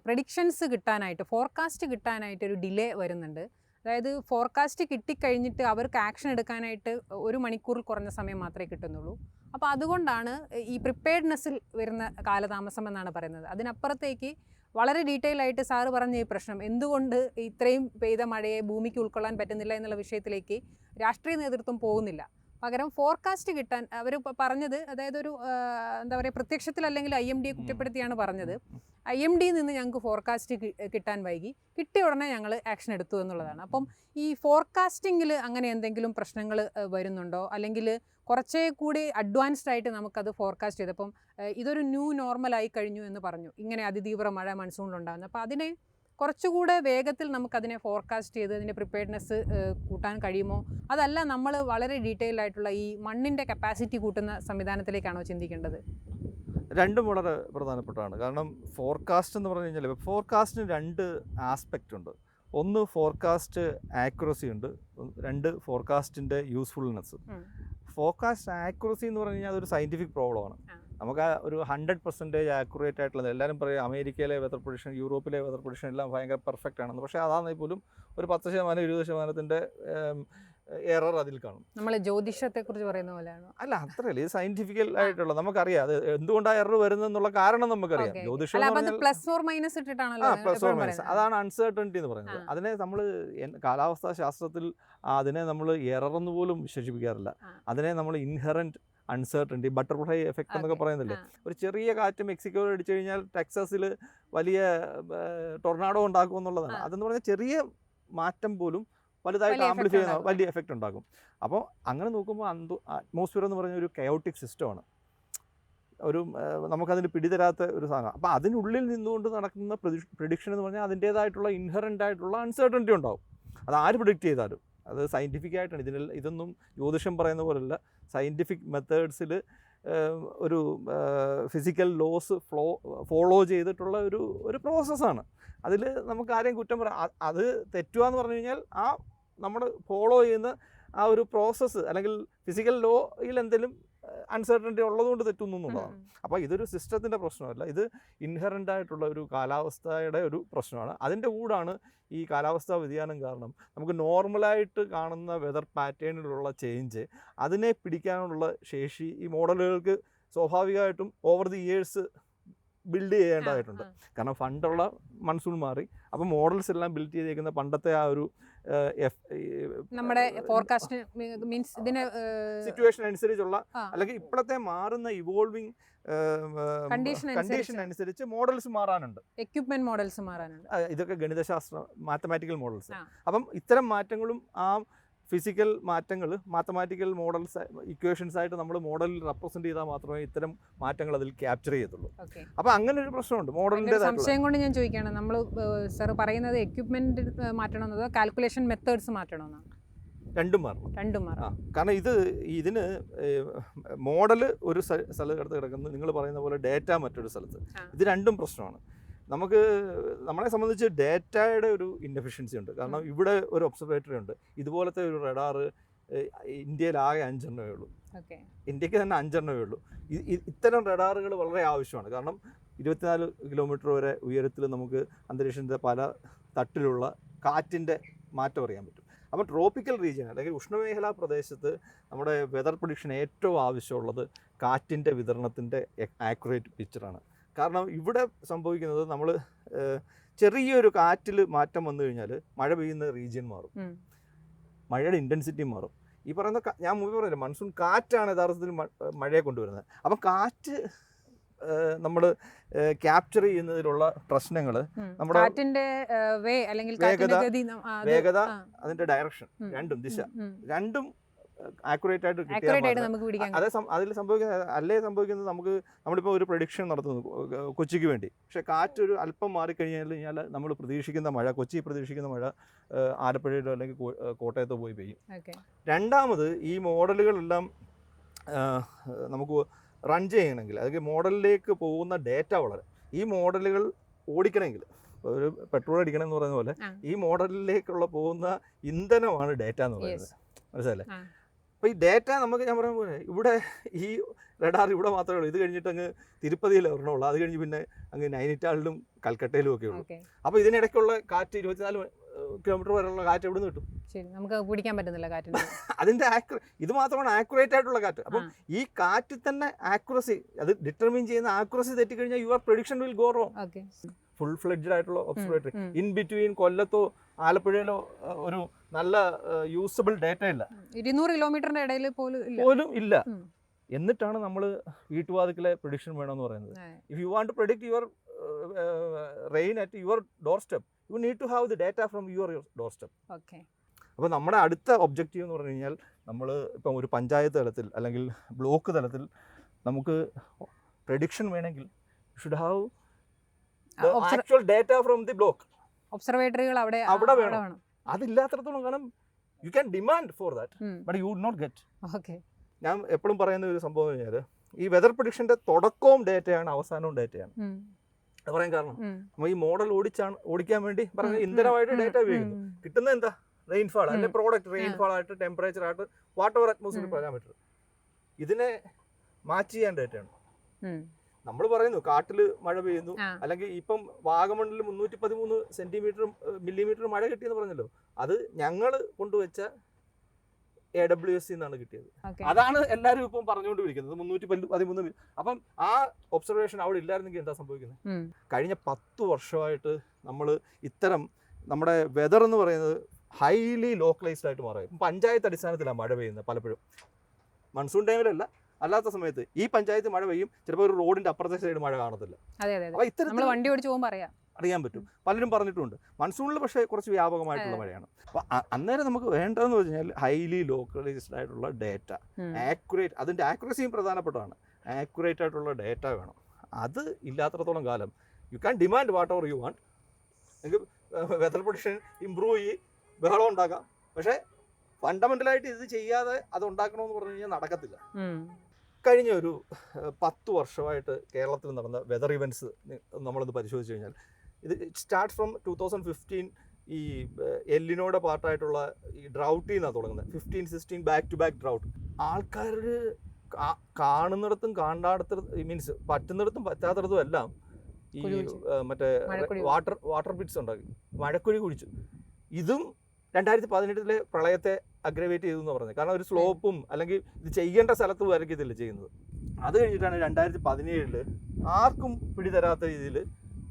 പ്രഡിക്ഷൻസ് കിട്ടാനായിട്ട്, ഫോർകാസ്റ്റ് കിട്ടാനായിട്ട് ഒരു ഡിലേ വരുന്നുണ്ട്. അതായത് ഫോർകാസ്റ്റ് കിട്ടിക്കഴിഞ്ഞിട്ട് അവർക്ക് ആക്ഷൻ എടുക്കാനായിട്ട് 1 മണിക്കൂറിൽ കുറഞ്ഞ സമയം മാത്രമേ കിട്ടുന്നുള്ളൂ. അപ്പോൾ അതുകൊണ്ടാണ് ഈ പ്രിപ്പയർഡ്നെസ്സിൽ വരുന്ന കാലതാമസം എന്നാണ് പറയുന്നത്. അതിനപ്പുറത്തേക്ക് വളരെ ഡീറ്റെയിൽ ആയിട്ട് സാറ് പറഞ്ഞ ഈ പ്രശ്നം എന്തുകൊണ്ട് ഇത്രയും പെയ്ത മഴയെ ഭൂമിക്ക് ഉൾക്കൊള്ളാൻ പറ്റുന്നില്ല എന്നുള്ള വിഷയത്തിലേക്ക് രാഷ്ട്രീയ നേതൃത്വം പോകുന്നില്ല. പകരം ഫോർകാസ്റ്റ് കിട്ടാൻ അവർ പറഞ്ഞത്, അതായത് ഒരു എന്താ പറയുക, പ്രത്യക്ഷത്തിൽ അല്ലെങ്കിൽ IMDയെ കുറ്റപ്പെടുത്തിയാണ് പറഞ്ഞത്. IMDയിൽ നിന്ന് ഞങ്ങൾക്ക് ഫോർകാസ്റ്റ് കിട്ടാൻ വൈകി, കിട്ടിയ ഉടനെ ഞങ്ങൾ ആക്ഷൻ എടുത്തു എന്നുള്ളതാണ്. അപ്പം ഈ ഫോർകാസ്റ്റിങ്ങിൽ അങ്ങനെ എന്തെങ്കിലും പ്രശ്നങ്ങൾ വരുന്നുണ്ടോ, അല്ലെങ്കിൽ കുറച്ചേ കൂടി അഡ്വാൻസ്ഡ് ആയിട്ട് നമുക്കത് ഫോർകാസ്റ്റ് ചെയ്തപ്പം ഇതൊരു ന്യൂ നോർമലായി കഴിഞ്ഞു എന്ന് പറഞ്ഞു, ഇങ്ങനെ അതിതീവ്ര മഴ മൺസൂണിലുണ്ടാകുന്നത്. അപ്പോൾ അതിനെ കുറച്ചുകൂടെ വേഗത്തിൽ നമുക്കതിനെ ഫോർകാസ്റ്റ് ചെയ്ത് അതിൻ്റെ പ്രിപ്പയർഡ്നെസ് കൂട്ടാൻ കഴിയുമോ, അതല്ല നമ്മൾ വളരെ ഡീറ്റെയിൽ ആയിട്ടുള്ള ഈ മണ്ണിൻ്റെ കപ്പാസിറ്റി കൂട്ടുന്ന സംവിധാനത്തിലേക്കാണോ ചിന്തിക്കേണ്ടത്? രണ്ടും വളരെ പ്രധാനപ്പെട്ടതാണ്. കാരണം ഫോർകാസ്റ്റ് എന്ന് പറഞ്ഞു കഴിഞ്ഞാൽ ഫോർകാസ്റ്റിന് 2 ആസ്പെക്റ്റ് ഉണ്ട്. ഒന്ന് ഫോർകാസ്റ്റ് ആക്യുറസി ഉണ്ട്, 2 ഫോർകാസ്റ്റിൻ്റെ യൂസ്ഫുൾനെസ്. ഫോർകാസ്റ്റ് ആക്യുറസി എന്ന് പറഞ്ഞു കഴിഞ്ഞാൽ അതൊരു സയൻറ്റിഫിക് പ്രോബ്ലമാണ്. നമുക്ക് ഒരു 100% ആക്യുറേറ്റ് ആയിട്ടുള്ളത്, എല്ലാവരും പറയും അമേരിക്കയിലെ വെതർ പ്രൊഡിക്ഷൻ, യൂറോപ്പിലെ വെതർ പ്രൊഡിക്ഷൻ എല്ലാം ഭയങ്കര പെർഫെക്റ്റ് ആണെന്ന്. പക്ഷേ അതാണെങ്കിൽ പോലും ഒരു 10% 20% എറർ അതിൽ കാണും. നമ്മൾ ജ്യോതിഷത്തെക്കുറിച്ച് പറയുന്ന പോലെയാണോ? അല്ല, അത്രയല്ല. ഇത് സയന്റിഫിക്കൽ ആയിട്ടുള്ള നമുക്കറിയാം അത് എന്തുകൊണ്ടാണ് എറർ വരുന്നതെന്നുള്ള കാരണം നമുക്കറിയാം. ജ്യോതിഷം പ്ലസ് ഓർ മൈനസ് ഇട്ടിട്ടാണല്ലോ. പ്ലസ് ഓർ മൈനസ്, അതാണ് അൺസർട്ടനിറ്റി എന്ന് പറയുന്നത്. അതിനെ നമ്മൾ കാലാവസ്ഥാ ശാസ്ത്രത്തിൽ അതിനെ നമ്മൾ എറർ എന്ന് പോലും വിശേഷിപ്പിക്കാറില്ല. അതിനെ നമ്മൾ ഇൻഹെറന്റ് അൺസർട്ടനിറ്റി, ബട്ടർഫ്ലൈ എഫക്റ്റ് എന്നൊക്കെ പറയുന്നില്ലേ. ഒരു ചെറിയ കാറ്റ് മെക്സിക്കോയിൽ അടിച്ചു കഴിഞ്ഞാൽ ടെക്സാസിൽ വലിയ ടൊർണാഡോ ഉണ്ടാക്കും എന്നുള്ളതാണ്. അതെന്ന് പറഞ്ഞാൽ ചെറിയ മാറ്റം പോലും വലുതായിട്ട് ആംപ്ലിഫൈ ചെയ്യുന്ന വലിയ എഫക്റ്റ് ഉണ്ടാക്കും. അപ്പോൾ അങ്ങനെ നോക്കുമ്പോൾ അറ്റ്മോസ്ഫിയർ എന്ന് പറഞ്ഞ ഒരു കയോട്ടിക് സിസ്റ്റമാണ്. ഒരു നമുക്കതിന് പിടിതരാത്ത ഒരു സാധനം. അപ്പോൾ അതിനുള്ളിൽ നിന്നുകൊണ്ട് നടക്കുന്ന പ്രിഡിക്ഷൻ എന്ന് പറഞ്ഞാൽ അതിൻ്റേതായിട്ടുള്ള ഇൻഹറൻ്റ് ആയിട്ടുള്ള അൺസർട്ടനിറ്റി ഉണ്ടാവും. അത് ആര് പ്രിഡിക്റ്റ് ചെയ്താലും അത് സയൻറ്റിഫിക് ആയിട്ടാണ്. ഇതൊന്നും ജ്യോതിഷം പറയുന്ന പോലെയല്ല. സയൻറ്റിഫിക് മെത്തേഡ്സിൽ ഒരു ഫിസിക്കൽ ലോസ് ഫോളോ ചെയ്തിട്ടുള്ള ഒരു പ്രോസസ്സാണ്. അതിൽ നമുക്ക് ആരെയും കുറ്റം പറയാം. അത് തെറ്റുക എന്ന് പറഞ്ഞു കഴിഞ്ഞാൽ ആ നമ്മൾ ഫോളോ ചെയ്യുന്ന ആ ഒരു പ്രോസസ്സ് അല്ലെങ്കിൽ ഫിസിക്കൽ ലോയിൽ എന്തെങ്കിലും അൺസർട്ടനിറ്റി ഉള്ളതുകൊണ്ട് തെറ്റുന്നു എന്നുള്ളതാണ്. അപ്പോൾ ഇതൊരു സിസ്റ്റത്തിൻ്റെ പ്രശ്നമല്ല, ഇത് ഇൻഹറൻ്റ് ആയിട്ടുള്ള ഒരു കാലാവസ്ഥയുടെ ഒരു പ്രശ്നമാണ്. അതിൻ്റെ കൂടാണ് ഈ കാലാവസ്ഥാ വ്യതിയാനം കാരണം നമുക്ക് നോർമലായിട്ട് കാണുന്ന വെതർ പാറ്റേണിലുള്ള ചേഞ്ച് അതിനെ പിടിക്കാനുള്ള ശേഷി ഈ മോഡലുകൾക്ക് സ്വാഭാവികമായിട്ടും ഓവർ ദി ഇയേഴ്സ് ബിൽഡ് ചെയ്യേണ്ടതായിട്ടുണ്ട്. കാരണം ഫണ്ടുള്ള മൺസൂൺ മാറി, അപ്പോൾ മോഡൽസ് എല്ലാം ബിൽഡ് ചെയ്തേക്കുന്ന പണ്ടത്തെ ആ ഒരു നമ്മുടെ ഫോർകാസ്റ്റ് മീൻസ് ഇതിനെ സിറ്റുവേഷൻ അനുസരിച്ചുള്ള അല്ലെങ്കിൽ ഇപ്പോഴത്തെ മാറുന്ന ഇവോൾവിംഗ് കണ്ടീഷൻ അനുസരിച്ച് മോഡൽസ് മാറാനുണ്ട്, എക്യുപ്മെന്റ് മോഡൽസ് മാറാനുണ്ട്. ഇതൊക്കെ ഗണിതശാസ്ത്ര മാത്തമാറ്റിക്കൽ മോഡൽസ്. അപ്പം ഇത്തരം മാറ്റങ്ങളും ആ ഫിസിക്കൽ മാറ്റങ്ങൾ മാത്തമാറ്റിക്കൽ മോഡൽസ് ഇക്വേഷൻസ് ആയിട്ട് നമ്മൾ മോഡലിൽ റെപ്രസെന്റ് ചെയ്താൽ മാത്രമേ ഇത്തരം മാറ്റങ്ങൾ അതിൽ ക്യാപ്ചർ ചെയ്യത്തുള്ളൂ. അപ്പോൾ അങ്ങനെ ഒരു പ്രശ്നമുണ്ട് മോഡലിൻ്റെ. സംശയം കൊണ്ട് ഞാൻ ചോദിക്കുകയാണ്, നമ്മൾ സാർ പറയുന്നത് എക്യുപ്മെന്റ് മാറ്റണമെന്നതോ കാൽക്കുലേഷൻ മെത്തേഡ്സ് മാറ്റണമെന്നാണ്? രണ്ടും മാറും. കാരണം ഇതിന് മോഡൽ ഒരു സ്ഥലത്ത് കിടക്കുന്നത്, നിങ്ങൾ പറയുന്ന പോലെ ഡേറ്റ മറ്റൊരു സ്ഥലത്ത്. ഇത് രണ്ടും പ്രശ്നമാണ്. നമ്മളെ സംബന്ധിച്ച് ഡേറ്റയുടെ ഒരു ഇൻഎഫിഷ്യൻസി ഉണ്ട്. കാരണം ഇവിടെ ഒരു ഒബ്സർവേറ്ററി ഉണ്ട്, ഇതുപോലത്തെ ഒരു റഡാറ് ഇന്ത്യയിൽ ആകെ 5 എണ്ണമേ ഉള്ളൂ. ഇന്ത്യക്ക് തന്നെ 5 എണ്ണമേ ഉള്ളൂ. ഇത്തരം റഡാറുകൾ വളരെ ആവശ്യമാണ്. കാരണം 24 കിലോമീറ്റർ വരെ ഉയരത്തിൽ നമുക്ക് അന്തരീക്ഷത്തിൻ്റെ പല തട്ടിലുള്ള കാറ്റിൻ്റെ മാറ്റം അറിയാൻ പറ്റും. അപ്പോൾ ട്രോപ്പിക്കൽ റീജിയൻ അല്ലെങ്കിൽ ഉഷ്ണമേഖലാ പ്രദേശത്ത് നമ്മുടെ വെതർ പ്രഡിക്ഷൻ ഏറ്റവും ആവശ്യമുള്ളത് കാറ്റിൻ്റെ വിതരണത്തിൻ്റെ ആക്യുറേറ്റ് പിക്ചറാണ്. കാരണം ഇവിടെ സംഭവിക്കുന്നത് നമ്മൾ ചെറിയൊരു കാറ്റിൽ മാറ്റം വന്നു കഴിഞ്ഞാൽ മഴ പെയ്യുന്ന റീജിയൻ മാറും, മഴയുടെ ഇൻറ്റൻസിറ്റി മാറും. ഈ പറയുന്ന ഞാൻ മുമ്പ് പറഞ്ഞില്ല, മൺസൂൺ കാറ്റാണ് യഥാർത്ഥത്തിൽ മഴയെ കൊണ്ടുവരുന്നത്. അപ്പം കാറ്റ് നമ്മൾ ക്യാപ്ചർ ചെയ്യുന്നതിലുള്ള പ്രശ്നങ്ങൾ നമ്മുടെ വേഗത അതിൻ്റെ ഡയറക്ഷൻ രണ്ടും ആക്യുറേറ്റ് ആയിട്ട് കിട്ടിയാൽ അതിൽ സംഭവിക്കുന്നത് നമുക്ക് നമ്മളിപ്പോൾ ഒരു പ്രഡിക്ഷൻ നടത്തുന്നു കൊച്ചിക്ക് വേണ്ടി. പക്ഷേ കാറ്റ് ഒരു അല്പം മാറിക്കഴിഞ്ഞാൽ നമ്മൾ പ്രതീക്ഷിക്കുന്ന മഴ, കൊച്ചി പ്രതീക്ഷിക്കുന്ന മഴ ആലപ്പുഴയിലോ അല്ലെങ്കിൽ കോട്ടയത്തോ പോയി പെയ്യും. രണ്ടാമത് ഈ മോഡലുകളെല്ലാം നമുക്ക് റൺ ചെയ്യണമെങ്കിൽ അല്ലെങ്കിൽ മോഡലിലേക്ക് പോകുന്ന ഡേറ്റ ഈ മോഡലുകൾ ഓടിക്കണമെങ്കിൽ ഒരു പെട്രോൾ അടിക്കണം എന്ന് പറയുന്ന പോലെ ഈ മോഡലിലേക്കുള്ള പോകുന്ന ഇന്ധനമാണ് ഡേറ്റ എന്ന് പറയുന്നത്. മനസ്സിലല്ലേ? അപ്പോൾ ഈ ഡേറ്റ ഞാൻ പറയുന്ന പോലെ ഇവിടെ ഈ റഡാർ ഇവിടെ മാത്രമേ ഉള്ളൂ. ഇത് കഴിഞ്ഞിട്ട് അങ്ങ് തിരുപ്പതിയിൽ ഒരെണ്ണമുള്ളൂ, അത് കഴിഞ്ഞ് പിന്നെ അങ്ങ് നൈനിറ്റാളിലും കൽക്കട്ടയിലും ഒക്കെ ഉള്ളൂ. അപ്പോൾ ഇതിനിടയ്ക്കുള്ള കാറ്റ് 24 കിലോമീറ്റർ വരെയുള്ള കാറ്റ് എവിടെ നിന്ന് കിട്ടും? നമുക്ക് പിടിക്കാൻ പറ്റുന്നില്ല കാറ്റിന്. അതിൻ്റെ ഇത് മാത്രമാണ് ആക്യുറേറ്റ് ആയിട്ടുള്ള കാറ്റ്. അപ്പം ഈ കാറ്റിൽ തന്നെ ആക്യുറസി അത് ഡിറ്റർമിൻ ചെയ്യുന്ന ആക്യുറസി തെറ്റിക്കഴിഞ്ഞാൽ your prediction will go wrong. Full fledged ആയിട്ടുള്ള ഒബ്സർവേറ്ററി ഇൻ ബിറ്റ്വീൻ കൊല്ലത്തോ ആലപ്പുഴയിലോ ഒരു നല്ല യൂസബിൾ ഡേറ്റ ഇല്ല, 200 കിലോമീറ്ററിന്റെ ഇടയിൽ പോലും ഇല്ല. എന്നിട്ടാണ് നമ്മൾ വീട്ടുവാതിക്കലെ പ്രഡിക്ഷൻ വേണമെന്ന് പറയുന്നത്. If you want to predict your rain at your doorstep, you need to have the data from your doorstep. അപ്പോൾ നമ്മുടെ അടുത്ത ഒബ്ജക്റ്റീവ് എന്ന് പറഞ്ഞു കഴിഞ്ഞാൽ നമ്മൾ ഇപ്പം ഒരു പഞ്ചായത്ത് തലത്തിൽ അല്ലെങ്കിൽ ബ്ലോക്ക് തലത്തിൽ നമുക്ക് പ്രഡിക്ഷൻ വേണമെങ്കിൽ should have actual data from the block. ഒബ്സർവേറ്ററികൾ അവിടെ വേണം. അതില്ലാത്തടത്തോളം കാരണം you can demand for that but you would not get. ഞാൻ എപ്പോഴും പറയുന്ന ഒരു സംഭവം കഴിഞ്ഞാൽ ഈ വെതർ പ്രഡിക്ഷൻ്റെ തുടക്കവും ഡേറ്റയാണ്, അവസാനവും ഡേറ്റയാണ്. അത് പറയാൻ കാരണം നമ്മൾ ഈ മോഡൽ ഓടിക്കാൻ വേണ്ടി പറഞ്ഞ ഇന്ധനമായിട്ട് ഡേറ്റ ഉപയോഗിക്കുന്നു. കിട്ടുന്നത് എന്താ? റെയിൻഫാൾ അല്ലെങ്കിൽ പ്രോഡക്റ്റ് റെയിൻഫാൾ ആയിട്ട് ടെമ്പറേച്ചർ ആയിട്ട് വാട്ട് എവർ അറ്റ്മോസ്ഫിയർ പാരാമീറ്റർ ഇതിനെ മാച്ച് ചെയ്യാൻ ഡേറ്റയാണ്. നമ്മൾ പറയുന്നു കാട്ടിൽ മഴ പെയ്യുന്നു, അല്ലെങ്കിൽ ഇപ്പം വാഗമണ്ണിൽ 313 മില്ലിമീറ്റർ മഴ കിട്ടിയെന്ന് പറഞ്ഞല്ലോ, അത് ഞങ്ങൾ കൊണ്ടുവച്ച AWS എന്നാണ് കിട്ടിയത്. അതാണ് എല്ലാവരും ഇപ്പം പറഞ്ഞുകൊണ്ടിരിക്കുന്നത് 313. അപ്പം ആ ഒബ്സർവേഷൻ അവിടെ ഇല്ലായിരുന്നെങ്കിൽ എന്താ സംഭവിക്കുന്നത്? കഴിഞ്ഞ 10 വർഷമായിട്ട് നമ്മൾ ഇത്തരം നമ്മുടെ വെതർ എന്ന് പറയുന്നത് ഹൈലി ലോക്കലൈസ്ഡ് ആയിട്ട് മാറും. പഞ്ചായത്ത് അടിസ്ഥാനത്തിലാണ് മഴ പെയ്യുന്നത്. പലപ്പോഴും മൺസൂൺ ടൈമിലല്ല, അല്ലാത്ത സമയത്ത് ഈ പഞ്ചായത്ത് മഴ പെയ്യും, ചിലപ്പോൾ ഒരു റോഡിന്റെ അപ്പുറത്തെ സൈഡ് മഴ കാണത്തില്ല. അപ്പോൾ ഇത്തരത്തിൽ വണ്ടി ഓടിച്ച് പോകുമ്പോൾ അറിയാൻ പറ്റും. പലരും പറഞ്ഞിട്ടുണ്ട്. മൺസൂണിൽ പക്ഷേ കുറച്ച് വ്യാപകമായിട്ടുള്ള മഴയാണ്. അപ്പോൾ അന്നേരം നമുക്ക് വേണ്ടതെന്ന് വെച്ച് കഴിഞ്ഞാൽ ഹൈലി ലോക്കലൈസ്ഡ് ആയിട്ടുള്ള ഡേറ്റ, ആക്യുറേറ്റ്, അതിൻ്റെ ആക്യുറസിയും പ്രധാനപ്പെട്ടതാണ്. ആക്യുറേറ്റ് ആയിട്ടുള്ള ഡേറ്റ വേണം. അത് ഇല്ലാത്തിടത്തോളം കാലം U can demand what ever you want. നിങ്ങൾക്ക് വെതർ പ്രൊഡിക്ഷൻ ഇമ്പ്രൂവ് ചെയ്ത് ബഹളം ഉണ്ടാക്കാം, പക്ഷേ ഫണ്ടമെൻ്റലായിട്ട് ഇത് ചെയ്യാതെ അത് ഉണ്ടാക്കണമെന്ന് പറഞ്ഞു കഴിഞ്ഞാൽ നടക്കത്തില്ല. കഴിഞ്ഞ ഒരു 10 വർഷമായിട്ട് കേരളത്തിൽ നടന്ന വെതർ ഇവൻറ്റ്സ് നമ്മളൊന്ന് പരിശോധിച്ച് കഴിഞ്ഞാൽ ഇത് സ്റ്റാർട്ട് ഫ്രം 2015 ഈ എല്ലിനോടെ പാർട്ടായിട്ടുള്ള ഈ ഡ്രൗട്ടിൽ നിന്നാണ് തുടങ്ങുന്നത്. 15-16 ബാക്ക് ടു ബാക്ക് ഡ്രൗട്ട്. ആൾക്കാർ കാണുന്നിടത്തും കാണാടത്തിടത്തും മീൻസ് പറ്റുന്നിടത്തും പറ്റാത്തിടത്തും എല്ലാം ഈ മറ്റേ വാട്ടർ പിറ്റ്സ് ഉണ്ടാക്കി മഴക്കുഴി കുഴിച്ചു. ഇതും 2018 പ്രളയത്തെ അഗ്രവേറ്റ് ചെയ്തു എന്ന് പറഞ്ഞത്. കാരണം ഒരു സ്ലോപ്പും അല്ലെങ്കിൽ ഇത് ചെയ്യേണ്ട സ്ഥലത്ത് വരയ്ക്ക് ഇതില്ല ചെയ്യുന്നത്. അത് കഴിഞ്ഞിട്ടാണ് 2017 ആർക്കും പിടിതരാത്ത രീതിയിൽ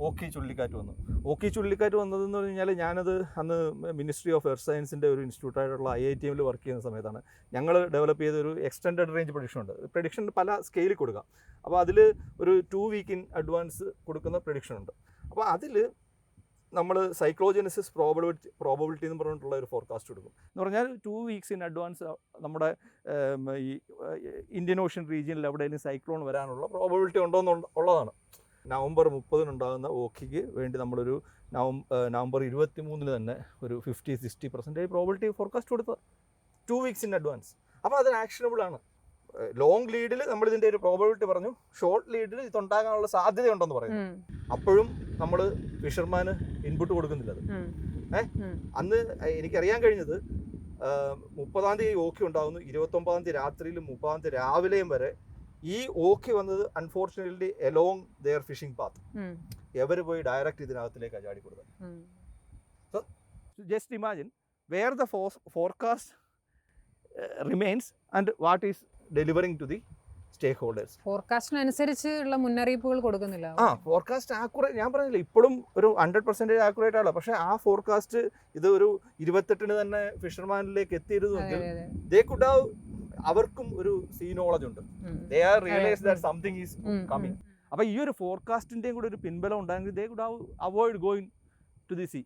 ഓഖി ചുഴലിക്കാറ്റ് വന്നു. ഓഖി ചുഴലിക്കാറ്റ് വന്നതെന്ന് പറഞ്ഞു കഴിഞ്ഞാൽ ഞാനത് അന്ന് മിനിസ്ട്രി ഓഫ് എർത്ത് സയൻസിൻ്റെ ഒരു ഇൻസ്റ്റിറ്റ്യൂട്ടായിട്ടുള്ള IITM വർക്ക് ചെയ്യുന്ന സമയത്താണ് ഞങ്ങൾ ഡെവലപ്പ് ചെയ്തൊരു എക്സ്റ്റൻഡഡ് റേഞ്ച് പ്രഡിക്ഷൻ ഉണ്ട്. പ്രഡിക്ഷൻ പല സ്കെയിലിൽ കൊടുക്കാം. അപ്പോൾ അതിൽ ഒരു 2 വീക്ക് ഇൻ അഡ്വാൻസ് കൊടുക്കുന്ന പ്രഡിക്ഷൻ ഉണ്ട്. അപ്പോൾ അതിൽ നമ്മൾ സൈക്ലോജനസിസ് പ്രോബബിലിറ്റി എന്ന് പറഞ്ഞിട്ടുള്ള ഒരു ഫോർകാസ്റ്റ് കൊടുക്കും. എന്ന് പറഞ്ഞാൽ 2 വീക്സ് ഇൻ അഡ്വാൻസ് നമ്മുടെ ഈ ഇന്ത്യൻ ഓഷ്യൻ റീജിയനിൽ എവിടെയെങ്കിലും സൈക്ലോൺ വരാനുള്ള പ്രോബബിലിറ്റി ഉള്ളതാണ്. നവംബർ 30 ഓഖിക്ക് വേണ്ടി നമ്മളൊരു നവംബർ 23 തന്നെ ഒരു 50-60% പ്രോബിലിറ്റി ഫോർകാസ്റ്റ് കൊടുത്തത് 2 വീക്സ് ഇൻ അഡ്വാൻസ്. അപ്പോൾ അത് ആക്ഷനബിൾ ആണ്. ലോങ് ലീഡിൽ നമ്മൾ ഇതിൻ്റെ ഒരു പ്രോബിലിറ്റി പറഞ്ഞു, ഷോർട്ട് ലീഡിൽ ഇതുണ്ടാകാനുള്ള സാധ്യതയുണ്ടെന്ന് പറയുന്നു. അപ്പോഴും നമ്മൾ ഫിഷർമാന് ഇൻപുട്ട് കൊടുക്കുന്നില്ല. അത് അന്ന് എനിക്കറിയാൻ കഴിഞ്ഞത് 30-ാം തീയതി ഓഖി ഉണ്ടാകുന്നു, 29-ാം തീയതി രാത്രിയിലും 30-ാം തീയതി രാവിലെയും വരെ ഈ ഓഖി വന്നത് unfortunately along their fishing path. Ever പോയി ഡയറക്റ്റ് ഇതിനകത്തിലേക്ക് ചാടി കൊടുത്തത്. So just imagine where the forecast remains and what is delivering to the stakeholders. ഫോർകാസ്റ്റിനനുസരിച്ചുള്ള മുന്നറിയിപ്പുകൾ കൊടുക്കുന്നില്ല. ഫോർകാസ്റ്റ് ആക്യുറേറ്റ് ഞാൻ പറഞ്ഞില്ല, ഇപ്പോഴും ഒരു 100% ആക്യുറേറ്റ് ആണ്. പക്ഷേ ആ ഫോർകാസ്റ്റ് ഇത് ഒരു 28 തന്നെ ഫിഷർമാനിലേക്ക് എത്തിയിരുന്നെങ്കിൽ ദേ കുഡ് ഹാവ്, അവർക്കും ഒരു സീ നോളജ് ഉണ്ട്. They are realise that something is coming. അപ്പോൾ ഈ ഒരു ഫോർകാസ്റ്റിൻ്റെയും കൂടെ ഒരു പിൻബലം ഉണ്ടായെങ്കിൽ they could have avoid going to the sea.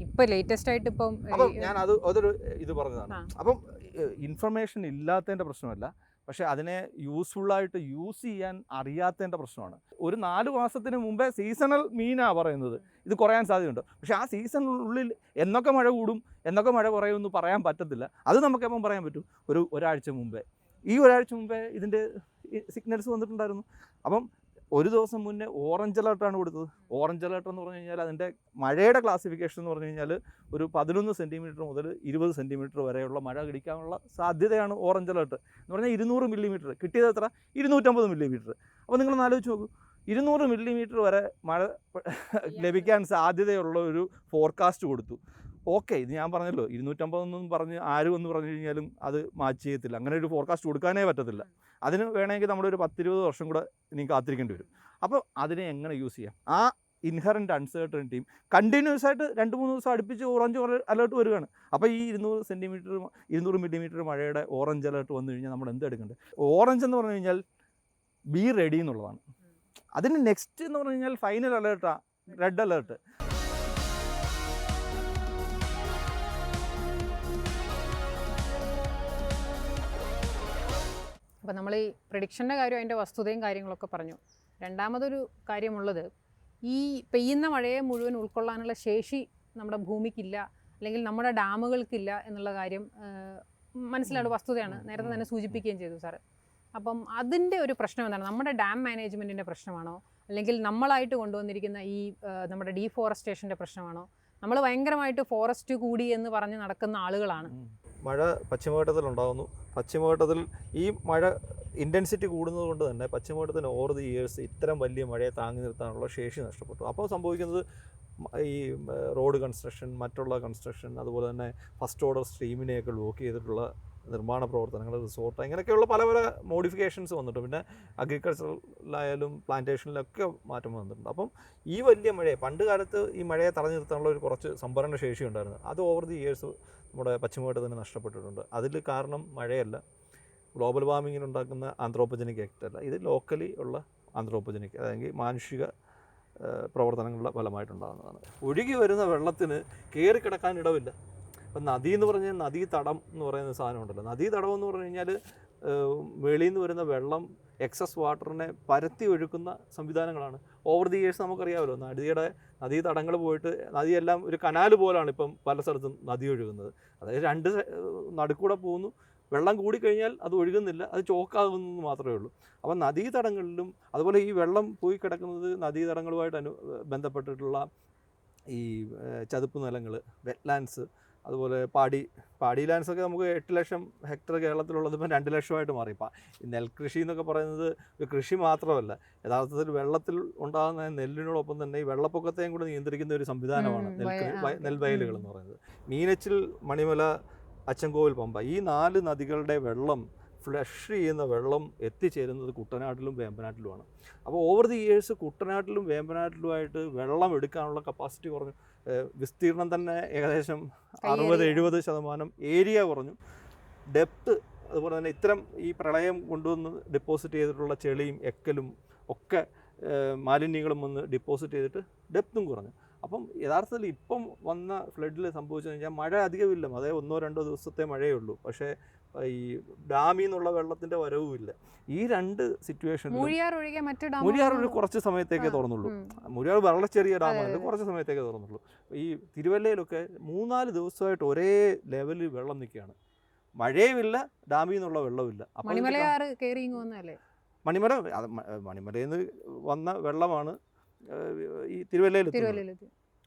ഇപ്പം ലേറ്റസ്റ്റ് ആയിട്ട് ഇപ്പം ഞാൻ അതൊരു ഇത് പറഞ്ഞതാണ്. അപ്പം ഇൻഫർമേഷൻ ഇല്ലാത്തതിൻ്റെ പ്രശ്നമല്ല, പക്ഷേ അതിനെ യൂസ്ഫുള്ളായിട്ട് യൂസ് ചെയ്യാൻ അറിയാത്തതിൻ്റെ പ്രശ്നമാണ്. ഒരു 4 മാസത്തിന് മുമ്പേ സീസണൽ മീനാണ് പറയുന്നത് ഇത് കുറയാൻ സാധ്യതയുണ്ട്. പക്ഷേ ആ സീസണിനുള്ളിൽ എന്നൊക്കെ മഴ കൂടും എന്നൊക്കെ മഴ കുറയുമെന്ന് പറയാൻ പറ്റത്തില്ല. അത് നമുക്കെപ്പം പറയാൻ പറ്റും? ഒരാഴ്ച മുമ്പേ. ഈ ഒരാഴ്ച മുമ്പേ ഇതിൻ്റെ സിഗ്നൽസ് വന്നിട്ടുണ്ടായിരുന്നു. അപ്പം ഒരു ദിവസം മുന്നേ ഓറഞ്ച് അലേർട്ടാണ് കൊടുത്തത്. ഓറഞ്ച് അലേർട്ട് എന്ന് പറഞ്ഞു കഴിഞ്ഞാൽ അതിൻ്റെ മഴയുടെ ക്ലാസിഫിക്കേഷൻ എന്ന് പറഞ്ഞു കഴിഞ്ഞാൽ ഒരു 11 സെൻറ്റിമീറ്റർ മുതൽ 20 സെൻറ്റിമീറ്റർ വരെയുള്ള മഴ കിടിക്കാനുള്ള സാധ്യതയാണ് ഓറഞ്ച് അലേർട്ട് എന്ന് പറഞ്ഞാൽ. 200 മില്ലിമീറ്റർ കിട്ടിയത് എത്ര? 250 മില്ലിമീറ്റർ. അപ്പോൾ നിങ്ങളൊന്ന് ആലോചിച്ച് നോക്കൂ, 200 മില്ലിമീറ്റർ വരെ മഴ ലഭിക്കാൻ സാധ്യതയുള്ള ഒരു ഫോർകാസ്റ്റ് കൊടുത്തു. ഓക്കെ, ഇത് ഞാൻ പറഞ്ഞല്ലോ 250 പറഞ്ഞ് ആരും എന്ന് പറഞ്ഞു കഴിഞ്ഞാലും അത് മാച്ച് ചെയ്യത്തില്ല. അങ്ങനെ ഒരു ഫോർകാസ്റ്റ് കൊടുക്കാനേ പറ്റത്തില്ല. അതിന് വേണമെങ്കിൽ നമ്മളൊരു 10-20 വർഷം കൂടെ ഇനി കാത്തിരിക്കേണ്ടി വരും. അപ്പോൾ അതിനെ എങ്ങനെ യൂസ് ചെയ്യാം? ആ ഇൻഹറൻറ്റ് അൺസർട്ടനിറ്റിയും കണ്ടിന്യൂസ് ആയിട്ട് 2-3 ദിവസം അടുപ്പിച്ച് ഓറഞ്ച് അലേർട്ട് വരികയാണ്. അപ്പോൾ ഈ 200 മില്ലിമീറ്റർ മഴയുടെ ഓറഞ്ച് അലേർട്ട് വന്നു കഴിഞ്ഞാൽ നമ്മൾ എന്ത് എടുക്കേണ്ടത്? ഓറഞ്ച് എന്ന് പറഞ്ഞു കഴിഞ്ഞാൽ ബി റെഡി എന്നുള്ളതാണ്. അതിന് നെക്സ്റ്റ് എന്ന് പറഞ്ഞു കഴിഞ്ഞാൽ ഫൈനൽ അലേർട്ടാണ് റെഡ് അലേർട്ട്. അപ്പോൾ നമ്മൾ ഈ പ്രഡിക്ഷൻ്റെ കാര്യം അതിൻ്റെ വസ്തുതയും കാര്യങ്ങളൊക്കെ പറഞ്ഞു. രണ്ടാമതൊരു കാര്യമുള്ളത്, ഈ പെയ്യുന്ന മഴയെ മുഴുവൻ ഉൾക്കൊള്ളാനുള്ള ശേഷി നമ്മുടെ ഭൂമിക്കില്ല, അല്ലെങ്കിൽ നമ്മുടെ ഡാമുകൾക്കില്ല എന്നുള്ള കാര്യം മനസ്സിലാണ്, വസ്തുതയാണ്. നേരത്തെ തന്നെ സൂചിപ്പിക്കുകയും ചെയ്തു സാറ്. അപ്പം അതിൻ്റെ ഒരു പ്രശ്നം എന്താണ്? നമ്മുടെ ഡാം മാനേജ്മെൻറ്റിൻ്റെ പ്രശ്നമാണോ, അല്ലെങ്കിൽ നമ്മളായിട്ട് കൊണ്ടുവന്നിരിക്കുന്ന ഈ നമ്മുടെ ഡീഫോറസ്റ്റേഷൻ്റെ പ്രശ്നമാണോ? നമ്മൾ ഭയങ്കരമായിട്ട് ഫോറസ്റ്റ് കൂടി എന്ന് പറഞ്ഞ് നടക്കുന്ന ആളുകളാണ്. മഴ പശ്ചിമഘട്ടത്തിലുണ്ടാകുന്നു. പശ്ചിമഘട്ടത്തിൽ ഈ മഴ ഇൻറ്റൻസിറ്റി കൂടുന്നത് കൊണ്ട് തന്നെ പശ്ചിമഘട്ടത്തിന് ഓവർ ദി ഇയേഴ്സ് ഇത്തരം വലിയ മഴയെ താങ്ങി നിർത്താനുള്ള ശേഷി നഷ്ടപ്പെട്ടു. അപ്പോൾ സംഭവിക്കുന്നത് ഈ റോഡ് കൺസ്ട്രക്ഷൻ, മറ്റുള്ള കൺസ്ട്രക്ഷൻ, അതുപോലെ തന്നെ ഫസ്റ്റ് ഓർഡർ സ്ട്രീമിനെയൊക്കെ ബ്ലോക്ക് ചെയ്തിട്ടുള്ള നിർമ്മാണ പ്രവർത്തനങ്ങൾ, റിസോർട്ട്, ഇങ്ങനെയൊക്കെയുള്ള പല പല മോഡിഫിക്കേഷൻസ് വന്നിട്ടുണ്ട്. പിന്നെ അഗ്രികൾച്ചറിലായാലും പ്ലാന്റേഷനിലൊക്കെ മാറ്റം വന്നിട്ടുണ്ട്. അപ്പം ഈ വലിയ മഴയെ പണ്ട് കാലത്ത് ഈ മഴയെ തടഞ്ഞു നിർത്താനുള്ള ഒരു കുറച്ച് സംഭരണ ശേഷി ഉണ്ടായിരുന്നു. അത് ഓവർ ദി ഇയേഴ്സ് നമ്മുടെ പശ്ചിമഘട്ടത്തിന് നഷ്ടപ്പെട്ടിട്ടുണ്ട്. അതിൽ കാരണം മഴയല്ല, ഗ്ലോബൽ വാർമിങ്ങിനുണ്ടാക്കുന്ന ആന്ത്രോപ്പജനിക് എഫക്റ്റ് അല്ല, ഇത് ലോക്കലി ഉള്ള ആന്ത്രോപ്പജനിക്, അല്ലെങ്കിൽ മാനുഷിക പ്രവർത്തനങ്ങളുടെ ഫലമായിട്ടുണ്ടാകുന്നതാണ്. ഒഴുകി വരുന്ന വെള്ളത്തിന് കയറി കിടക്കാൻ ഇടമില്ല. അപ്പം നദി എന്ന് പറഞ്ഞാൽ നദീ തടം എന്ന് പറയുന്ന സാധനം ഉണ്ടല്ലോ. നദീ തടം എന്ന് പറഞ്ഞു കഴിഞ്ഞാൽ വെളിയിൽ നിന്ന് വരുന്ന വെള്ളം എക്സസ് വാട്ടറിനെ പരത്തി ഒഴുക്കുന്ന സംവിധാനങ്ങളാണ്. ഓവർ ദി ഇയേഴ്സ് നമുക്കറിയാമല്ലോ, നദീ തടങ്ങൾ പോയിട്ട് നദിയെല്ലാം ഒരു കനാൽ പോലാണ് ഇപ്പം പല സ്ഥലത്തും നദി ഒഴുകുന്നത്. അതായത് രണ്ട് നടുക്കൂടെ പോകുന്നു, വെള്ളം കൂടിക്കഴിഞ്ഞാൽ അത് ഒഴുകുന്നില്ല, അത് ചോക്കാകുന്നത് മാത്രമേ ഉള്ളൂ. അപ്പം നദീതടങ്ങളിലും അതുപോലെ ഈ വെള്ളം പോയി കിടക്കുന്നത് നദീതടങ്ങളുമായിട്ട് ബന്ധപ്പെട്ടിട്ടുള്ള ഈ ചതുപ്പ് നിലങ്ങൾ, വെറ്റ്ലാൻഡ്സ്, അതുപോലെ പാടി ലാൻഡ്സൊക്കെ നമുക്ക് 8 ലക്ഷം ഹെക്ടർ കേരളത്തിലുള്ളത് ഇപ്പം 2 ലക്ഷമായിട്ട് മാറി. ഇപ്പം ഈ നെൽകൃഷി എന്നൊക്കെ പറയുന്നത് ഒരു കൃഷി മാത്രമല്ല, യഥാർത്ഥത്തിൽ വെള്ളത്തിൽ ഉണ്ടാകുന്ന നെല്ലിനോടൊപ്പം തന്നെ ഈ വെള്ളപ്പൊക്കത്തെയും കൂടെ നിയന്ത്രിക്കുന്ന ഒരു സംവിധാനമാണ് നെൽവയലുകൾ എന്ന് പറയുന്നത്. മീനച്ചിൽ, മണിമല, അച്ചൻകോവിൽ, പമ്പ, ഈ 4 നദികളുടെ വെള്ളം, ഫ്ലഷ് ചെയ്യുന്ന വെള്ളം എത്തിച്ചേരുന്നത് കുട്ടനാട്ടിലും വേമ്പനാട്ടിലുമാണ്. അപ്പോൾ ഓവർ ദി ഇയേഴ്സ് കുട്ടനാട്ടിലും വേമ്പനാട്ടിലുമായിട്ട് വെള്ളം എടുക്കാനുള്ള കപ്പാസിറ്റി കുറഞ്ഞു. വിസ്തീർണം തന്നെ ഏകദേശം 60-70% ഏരിയ കുറഞ്ഞു. ഡെപ്ത്, അതുപോലെ തന്നെ ഇത്തരം ഈ പ്രളയം കൊണ്ടുവന്ന് ഡെപ്പോസിറ്റ് ചെയ്തിട്ടുള്ള ചെളിയും എക്കലും ഒക്കെ മാലിന്യങ്ങളും വന്ന് ഡെപ്പോസിറ്റ് ചെയ്തിട്ട് ഡെപ്തും കുറഞ്ഞു. അപ്പം യഥാർത്ഥത്തിൽ ഇപ്പം വന്ന ഫ്ലഡിൽ സംഭവിച്ചു കഴിഞ്ഞാൽ മഴ അധികമില്ല, അതേ 1-2 ദിവസത്തെ മഴയേ ഉള്ളൂ. പക്ഷേ ഈ ഡാമിൽ നിന്നുള്ള വെള്ളത്തിൻ്റെ വരവുമില്ല. ഈ 2 സിറ്റുവേഷനിൽ മൂഴിയാർ ഒരു കുറച്ച് സമയത്തേക്കേ തുറന്നുള്ളൂ. മൂഴിയാർ വളരെ ചെറിയ ഡാമാണ്, കുറച്ച് സമയത്തേക്കേ തുറന്നുള്ളൂ. ഈ തിരുവല്ലയിലൊക്കെ 3-4 ദിവസമായിട്ട് ഒരേ ലെവലിൽ വെള്ളം നിൽക്കുകയാണ്. മഴയുമില്ല, ഡാമിൽ നിന്നുള്ള വെള്ളമില്ല. മണിമലയിൽ നിന്ന് വന്ന വെള്ളമാണ് ഈ തിരുവല്ലയിൽ.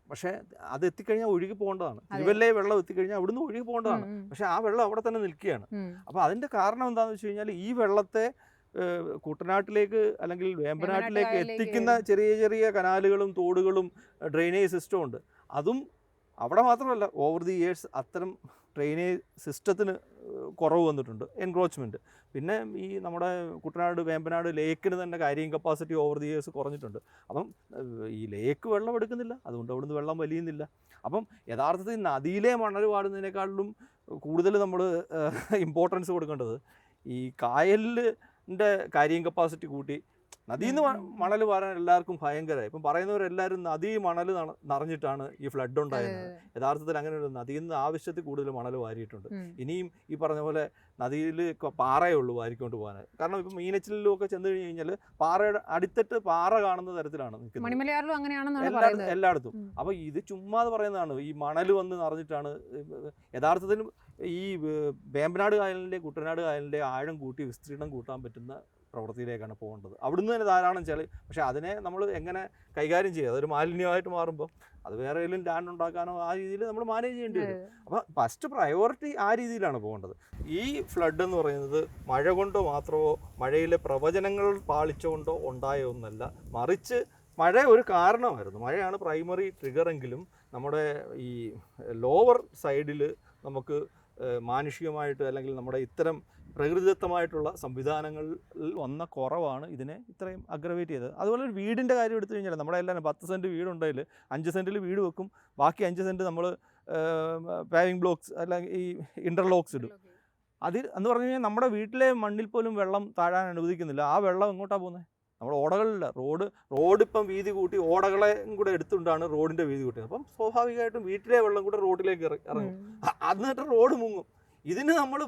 പക്ഷേ അത് എത്തിക്കഴിഞ്ഞാൽ ഒഴുകി പോകേണ്ടതാണ്. തിരുവല്ലയിൽ വെള്ളം എത്തിക്കഴിഞ്ഞാൽ അവിടുന്ന് ഒഴുകി പോകേണ്ടതാണ്. പക്ഷേ ആ വെള്ളം അവിടെ തന്നെ നിൽക്കുകയാണ്. അപ്പോൾ അതിൻ്റെ കാരണം എന്താണെന്ന് വെച്ച് കഴിഞ്ഞാൽ ഈ വെള്ളത്തെ കുട്ടനാട്ടിലേക്ക് അല്ലെങ്കിൽ വേമ്പനാട്ടിലേക്ക് എത്തിക്കുന്ന ചെറിയ ചെറിയ കനാലുകളും തോടുകളും ഡ്രെയിനേജ് സിസ്റ്റം ഉണ്ട്. അതും അവിടെ മാത്രമല്ല, ഓവർ ദി ഇയേഴ്സ് അത്തരം ഡ്രെയിനേജ് സിസ്റ്റത്തിന് കുറവ് വന്നിട്ടുണ്ട്, എൻക്രോച്ച്മെൻറ്റ്. പിന്നെ ഈ നമ്മുടെ കുട്ടനാട് വേമ്പനാട് ലേക്കിന് തന്നെ carrying capacity over the years കുറഞ്ഞിട്ടുണ്ട്. അപ്പം ഈ ലേക്ക് വെള്ളം എടുക്കുന്നില്ല, അതുകൊണ്ട് അവിടുന്ന് വെള്ളം വലിയുന്നില്ല. അപ്പം യഥാർത്ഥത്തിൽ നദിയിലെ മണൽ വാടുന്നതിനേക്കാളും കൂടുതൽ നമ്മൾ ഇമ്പോർട്ടൻസ് കൊടുക്കേണ്ടത് ഈ കായലിൻ്റെ ക്യാരിയിങ് കപ്പാസിറ്റി കൂട്ടി. നദിയിൽ നിന്ന് മണൽ വാരാൻ എല്ലാവർക്കും ഭയങ്കരമായി. ഇപ്പം പറയുന്നവരെല്ലാവരും നദി മണൽ നിറഞ്ഞിട്ടാണ് ഈ ഫ്ലഡ് ഉണ്ടായിരുന്നത്. യഥാർത്ഥത്തിൽ അങ്ങനെ ഒരു നദിയിൽ നിന്ന് ആവശ്യത്തിൽ കൂടുതൽ മണൽ വാരിയിട്ടുണ്ട്. ഇനിയും ഈ പറഞ്ഞ പോലെ നദിയിൽ പാറയേ ഉള്ളൂ വാരിക്കൊണ്ട് പോകാൻ. കാരണം ഇപ്പം മീനച്ചിലും ഒക്കെ ചെന്ന് കഴിഞ്ഞ് കഴിഞ്ഞാൽ പാറയുടെ അടിത്തട്ട് പാറ കാണുന്ന തരത്തിലാണ് നിൽക്കുന്നത് എല്ലായിടത്തും. അപ്പോൾ ഇത് ചുമ്മാതെ പറയുന്നതാണ്. ഈ മണൽ വന്ന് നിറഞ്ഞിട്ടാണ് യഥാർത്ഥത്തിലും ഈ വേമ്പനാട് കായലിൻ്റെ കുട്ടനാട് കായലിൻ്റെ ആഴം കൂട്ടി വിസ്തീർണം കൂട്ടാൻ പറ്റുന്ന പ്രവൃത്തിയിലേക്കാണ് പോകേണ്ടത്. അവിടുന്ന് തന്നെ ധാരാളം ചെളി. പക്ഷേ അതിനെ നമ്മൾ എങ്ങനെ കൈകാര്യം ചെയ്യുക? അതൊരു മാലിന്യമായിട്ട് മാറുമ്പോൾ അത് വേറെ ഏതെങ്കിലും ലാൻഡ് ഉണ്ടാക്കാനോ ആ രീതിയിൽ നമ്മൾ മാനേജ് ചെയ്യേണ്ടി വരും. അപ്പോൾ ഫസ്റ്റ് പ്രയോറിറ്റി ആ രീതിയിലാണ് പോകേണ്ടത്. ഈ ഫ്ലഡ് എന്ന് പറയുന്നത് മഴ കൊണ്ടോ മാത്രമോ മഴയിലെ പ്രവചനങ്ങൾ പാളിച്ചുകൊണ്ടോ ഉണ്ടായ ഒന്നല്ല, മറിച്ച് മഴ ഒരു കാരണമായിരുന്നു. മഴയാണ് പ്രൈമറി ട്രിഗറെങ്കിലും നമ്മുടെ ഈ ലോവർ സൈഡിൽ നമുക്ക് മാനുഷികമായിട്ട് അല്ലെങ്കിൽ നമ്മുടെ ഇത്തരം പ്രകൃതിദത്തമായിട്ടുള്ള സംവിധാനങ്ങളിൽ വന്ന കുറവാണ് ഇതിനെ ഇത്രയും അഗ്രവേറ്റ് ചെയ്തത്. അതുപോലെ ഒരു വീടിൻ്റെ കാര്യം എടുത്തു കഴിഞ്ഞാൽ നമ്മുടെ എല്ലാവരും 10 സെൻറ്റ് വീടുണ്ടെങ്കിൽ 5 സെൻറ്റിൽ വീട് വെക്കും, ബാക്കി 5 സെൻറ്റ് നമ്മൾ പാവിങ് ബ്ലോക്സ് അല്ലെങ്കിൽ ഈ ഇൻ്റർലോക്സ് ഇടും. അതിൽ എന്ന് പറഞ്ഞു കഴിഞ്ഞാൽ നമ്മുടെ വീട്ടിലെ മണ്ണിൽ പോലും വെള്ളം താഴാൻ അനുവദിക്കുന്നില്ല. ആ വെള്ളം എങ്ങോട്ടാണ് പോകുന്നത്? നമ്മുടെ ഓടകളില്ല. റോഡ് ഇപ്പം വീതി കൂട്ടി ഓടകളെ കൂടെ എടുത്തുകൊണ്ടാണ് റോഡിൻ്റെ വീതി കൂട്ടിയത്. അപ്പം സ്വാഭാവികമായിട്ടും വീട്ടിലെ വെള്ളം കൂടെ റോഡിലേക്ക് ഇറങ്ങും. എന്നിട്ട് റോഡ് മുങ്ങും. ഇതിന് നമ്മൾ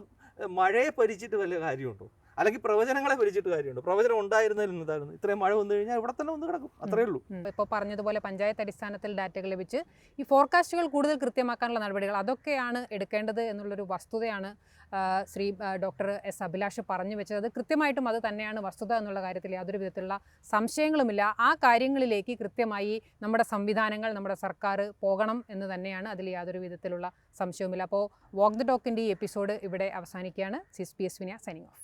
മഴയെ ഭരിച്ചിട്ട് വല്ല കാര്യമുണ്ടോ? അല്ലെങ്കിൽ പ്രവചനങ്ങളെ ഭരിച്ചിട്ട് കാര്യമുണ്ടോ? പ്രവചനം ഉണ്ടായിരുന്നതിൽ എന്തായിരുന്നു? ഇത്രയും മഴ വന്നു കഴിഞ്ഞാൽ ഇവിടെ തന്നെ വന്ന് കിടക്കും, അത്രയേ ഉള്ളൂ. ഇപ്പോൾ പറഞ്ഞതുപോലെ പഞ്ചായത്ത് അടിസ്ഥാനത്തിൽ ഡാറ്റകൾ ലഭിച്ച് ഈ ഫോർകാസ്റ്റുകൾ കൂടുതൽ കൃത്യമാക്കാനുള്ള നടപടികൾ അതൊക്കെയാണ് എടുക്കേണ്ടത് എന്നുള്ളൊരു വസ്തുതയാണ് ശ്രീ ഡോക്ടർ എസ് അഭിലാഷ് പറഞ്ഞു വെച്ചത്. അത് കൃത്യമായിട്ടും അത് തന്നെയാണ് വസ്തുത എന്നുള്ള കാര്യത്തിൽ യാതൊരു വിധത്തിലുള്ള സംശയങ്ങളുമില്ല. ആ കാര്യങ്ങളിലേക്ക് കൃത്യമായി നമ്മുടെ സംവിധാനങ്ങൾ, നമ്മുടെ സർക്കാർ പോകണം എന്ന് തന്നെയാണ്, അതിൽ യാതൊരു വിധത്തിലുള്ള സംശയവുമില്ല. അപ്പോൾ വാക്ക് ദ ടോക്കിൻ്റെ ഈ എപ്പിസോഡ് ഇവിടെ അവസാനിക്കുകയാണ്. CSPS Viniya signing of.